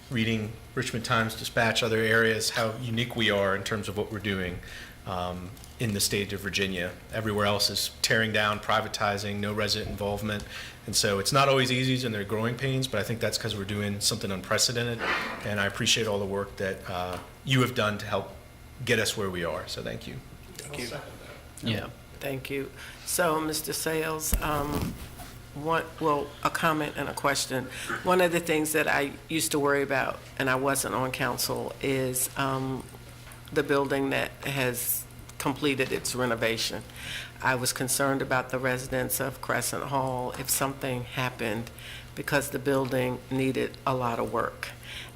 reading Richmond Times-Dispatch, other areas, how unique we are in terms of what we're doing in the state of Virginia. Everywhere else is tearing down, privatizing, no resident involvement. And so it's not always easy, and there are growing pains, but I think that's because we're doing something unprecedented. And I appreciate all the work that you have done to help get us where we are. So thank you. Thank you. Yeah. Thank you. So, Mr. Sales, a comment and a question. One of the things that I used to worry about, and I wasn't on council, is the building that has completed its renovation. I was concerned about the residents of Crescent Hall if something happened because the building needed a lot of work.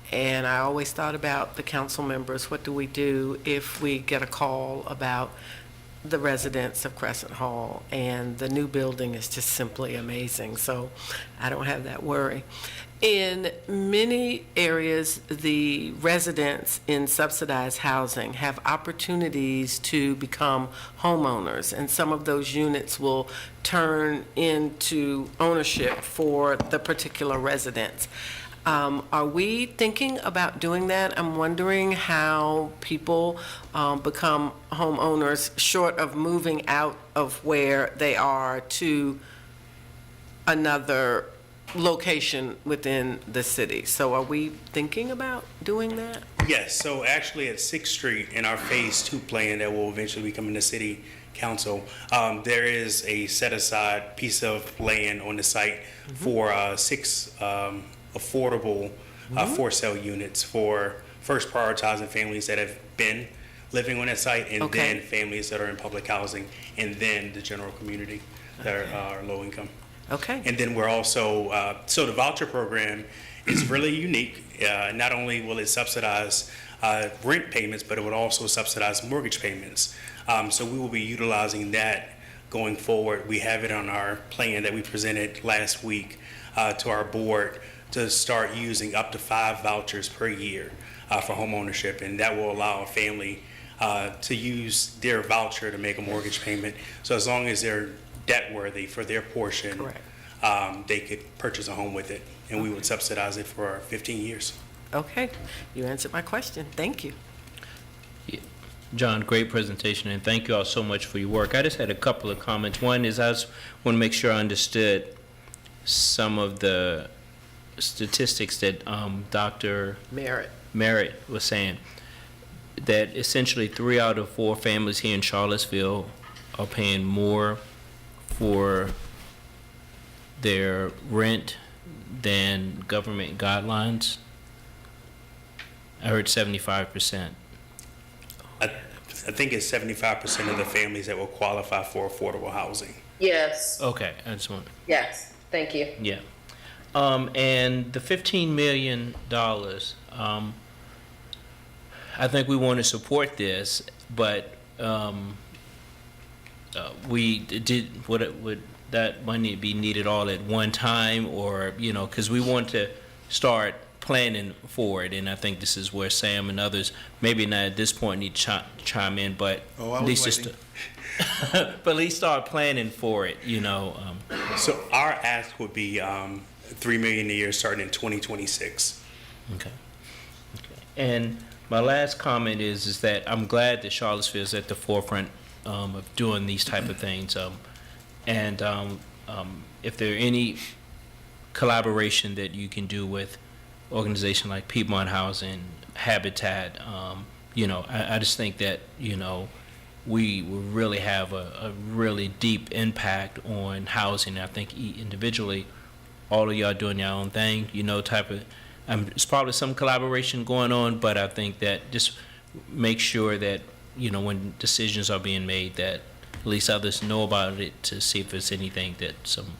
And I always thought about the council members, what do we do if we get a call about the residents of Crescent Hall? And the new building is just simply amazing, so I don't have that worry. In many areas, the residents in subsidized housing have opportunities to become homeowners, and some of those units will turn into ownership for the particular residents. Are we thinking about doing that? I'm wondering how people become homeowners short of moving out of where they are to another location within the city. So are we thinking about doing that? Yes, so actually at 6th Street in our Phase 2 plan that will eventually become in the city council, there is a set-aside piece of land on the site for 6 affordable for-sale units for first prioritizing families that have been living on that site, and then families that are in public housing, and then the general community that are low income. Okay. And then we're also, so the voucher program is really unique. Not only will it subsidize rent payments, but it would also subsidize mortgage payments. So we will be utilizing that going forward. We have it on our plan that we presented last week to our board to start using up to 5 vouchers per year for home ownership, and that will allow a family to use their voucher to make a mortgage payment. So as long as they're debt worthy for their portion, they could purchase a home with it, and we would subsidize it for 15 years. Okay, you answered my question. Thank you. John, great presentation, and thank you all so much for your work. I just had a couple of comments. One is I just want to make sure I understood some of the statistics that Dr. Merritt was saying, that essentially 3 out of 4 families here in Charlottesville are paying more for their rent than government guidelines. I heard 75%. I think it's 75% of the families that will qualify for affordable housing. Yes. Okay, I just want. Yes, thank you. Yeah. And the $15 million, I think we want to support this, but would that money be needed all at one time, or, because we want to start planning for it, and I think this is where Sam and others, maybe not at this point, need to chime in, but at least but at least start planning for it, So our ask would be $3 million a year starting in 2026. Okay. And my last comment is that I'm glad that Charlottesville is at the forefront of doing these type of things, and if there are any collaboration that you can do with organization like Piedmont Housing, Habitat, I just think that, we will really have a really deep impact on housing. I think individually, all of y'all doing your own thing, type of, there's probably some collaboration going on, but I think that just make sure that, when decisions are being made, that at least others know about it, to see if there's anything that some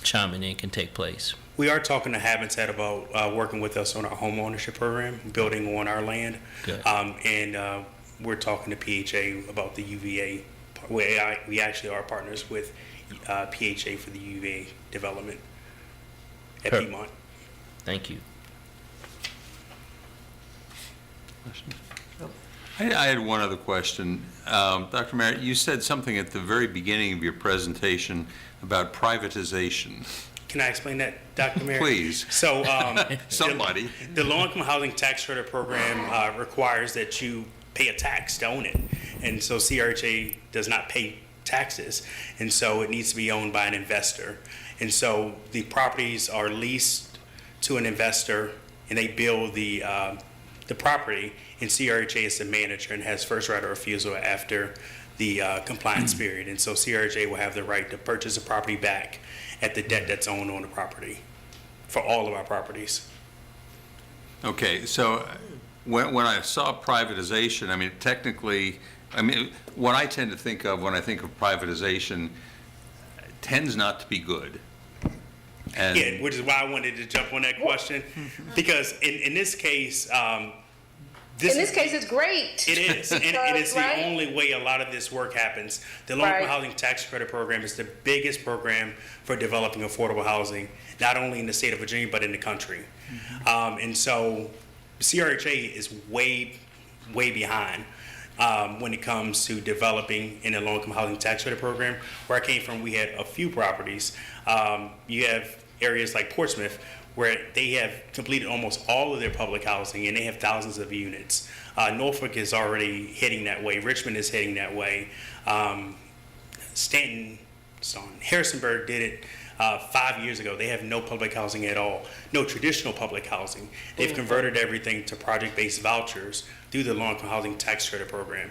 chiming in can take place. We are talking to Habitat about working with us on our home ownership program, building on our land. Good. And we're talking to PHA about the UVA. We actually are partners with PHA for the UVA development at Piedmont. Thank you. I had one other question. Dr. Merritt, you said something at the very beginning of your presentation about privatization. Can I explain that, Dr. Merritt? Please. So, somebody. The low-income housing tax credit program requires that you pay a tax to own it, and so CRHA does not pay taxes, and so it needs to be owned by an investor. And so the properties are leased to an investor, and they build the property, and CRHA is the manager and has first right of refusal after the compliance period. And so CRHA will have the right to purchase the property back at the debt that's owned on the property for all of our properties. Okay, so when I saw privatization, technically, what I tend to think of when I think of privatization tends not to be good. And yeah, which is why I wanted to jump on that question, because in this case, it's great. It is, and it's the only way a lot of this work happens. The low-income housing tax credit program is the biggest program for developing affordable housing, not only in the state of Virginia, but in the country. And so CRHA is way behind when it comes to developing in the low-income housing tax credit program. Where I came from, we had a few properties. You have areas like Portsmouth, where they have completed almost all of their public housing, and they have thousands of units. Norfolk is already heading that way. Richmond is heading that way. Harrisonburg did it 5 years ago. They have no public housing at all, no traditional public housing. They've converted everything to project-based vouchers through the low-income housing tax credit program.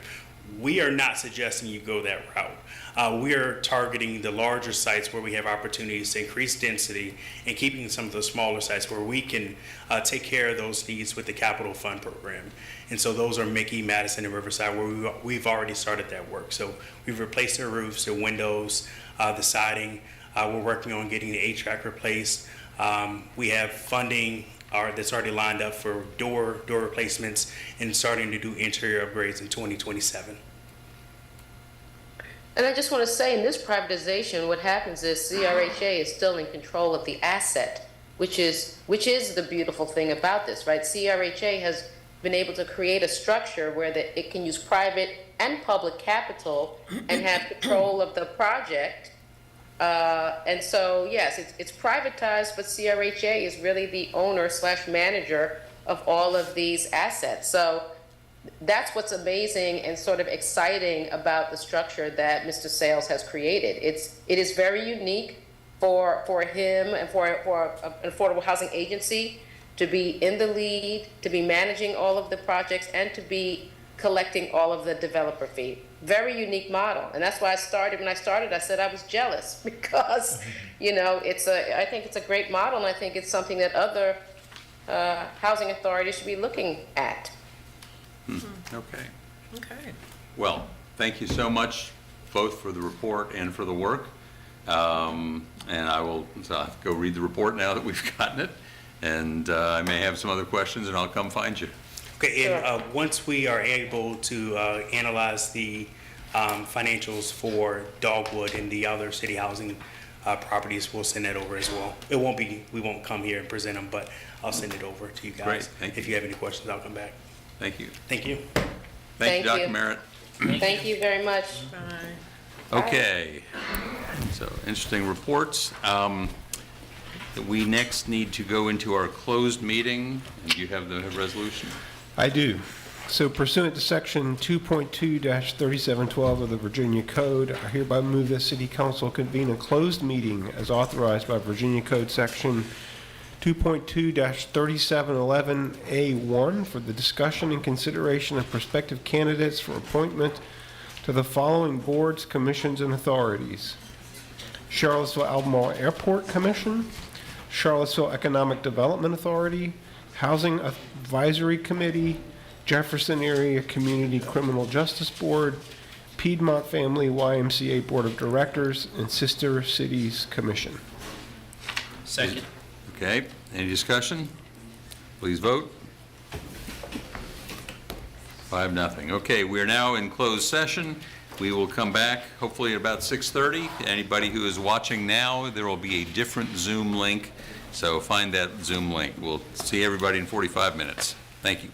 We are not suggesting you go that route. We are targeting the larger sites where we have opportunities to increase density, and keeping some of the smaller sites where we can take care of those needs with the capital fund program. And so those are Mickey, Madison, and Riverside, where we've already started that work. So we've replaced their roofs, their windows, the siding. We're working on getting the HVAC replaced. We have funding that's already lined up for door replacements, and starting to do interior upgrades in 2027. And I just want to say, in this privatization, what happens is CRHA is still in control of the asset which is the beautiful thing about this, right? CRHA has been able to create a structure where it can use private and public capital and have control of the project. And so, yes, it's privatized, but CRHA is really the owner / manager of all of these assets. So that's what's amazing and sort of exciting about the structure that Mr. Sales has created. It is very unique for him and for an affordable housing agency to be in the lead, to be managing all of the projects, and to be collecting all of the developer fee. Very unique model. And that's why when I started, I said I was jealous because, I think it's a great model, and I think it's something that other housing authorities should be looking at. Okay. Okay. Well, thank you so much, both for the report and for the work. And I'll go read the report now that we've gotten it. And I may have some other questions, and I'll come find you. Okay, and once we are able to analyze the financials for Dogwood and the other city housing properties, we'll send that over as well. We won't come here and present them, but I'll send it over to you guys. Great, thank you. If you have any questions, I'll come back. Thank you. Thank you. Thank you, Dr. Merritt. Thank you very much. Bye. Okay, so interesting reports. We next need to go into our closed meeting. And you have the resolution? I do. So pursuant to Section 2.2-3712 of the Virginia Code, I hereby move that City Council convene a closed meeting as authorized by Virginia Code Section 2.2-3711A1 for the discussion and consideration of prospective candidates for appointment to the following boards, commissions, and authorities: Charlottesville-Albemarle Airport Commission, Charlottesville Economic Development Authority, Housing Advisory Committee, Jefferson Area Community Criminal Justice Board, Piedmont Family YMCA Board of Directors, and Sister Cities Commission. Second. Okay, any discussion? Please vote. 5-0. Okay, we are now in closed session. We will come back hopefully at about 6:30. Anybody who is watching now, there will be a different Zoom link, so find that Zoom link. We'll see everybody in 45 minutes. Thank you.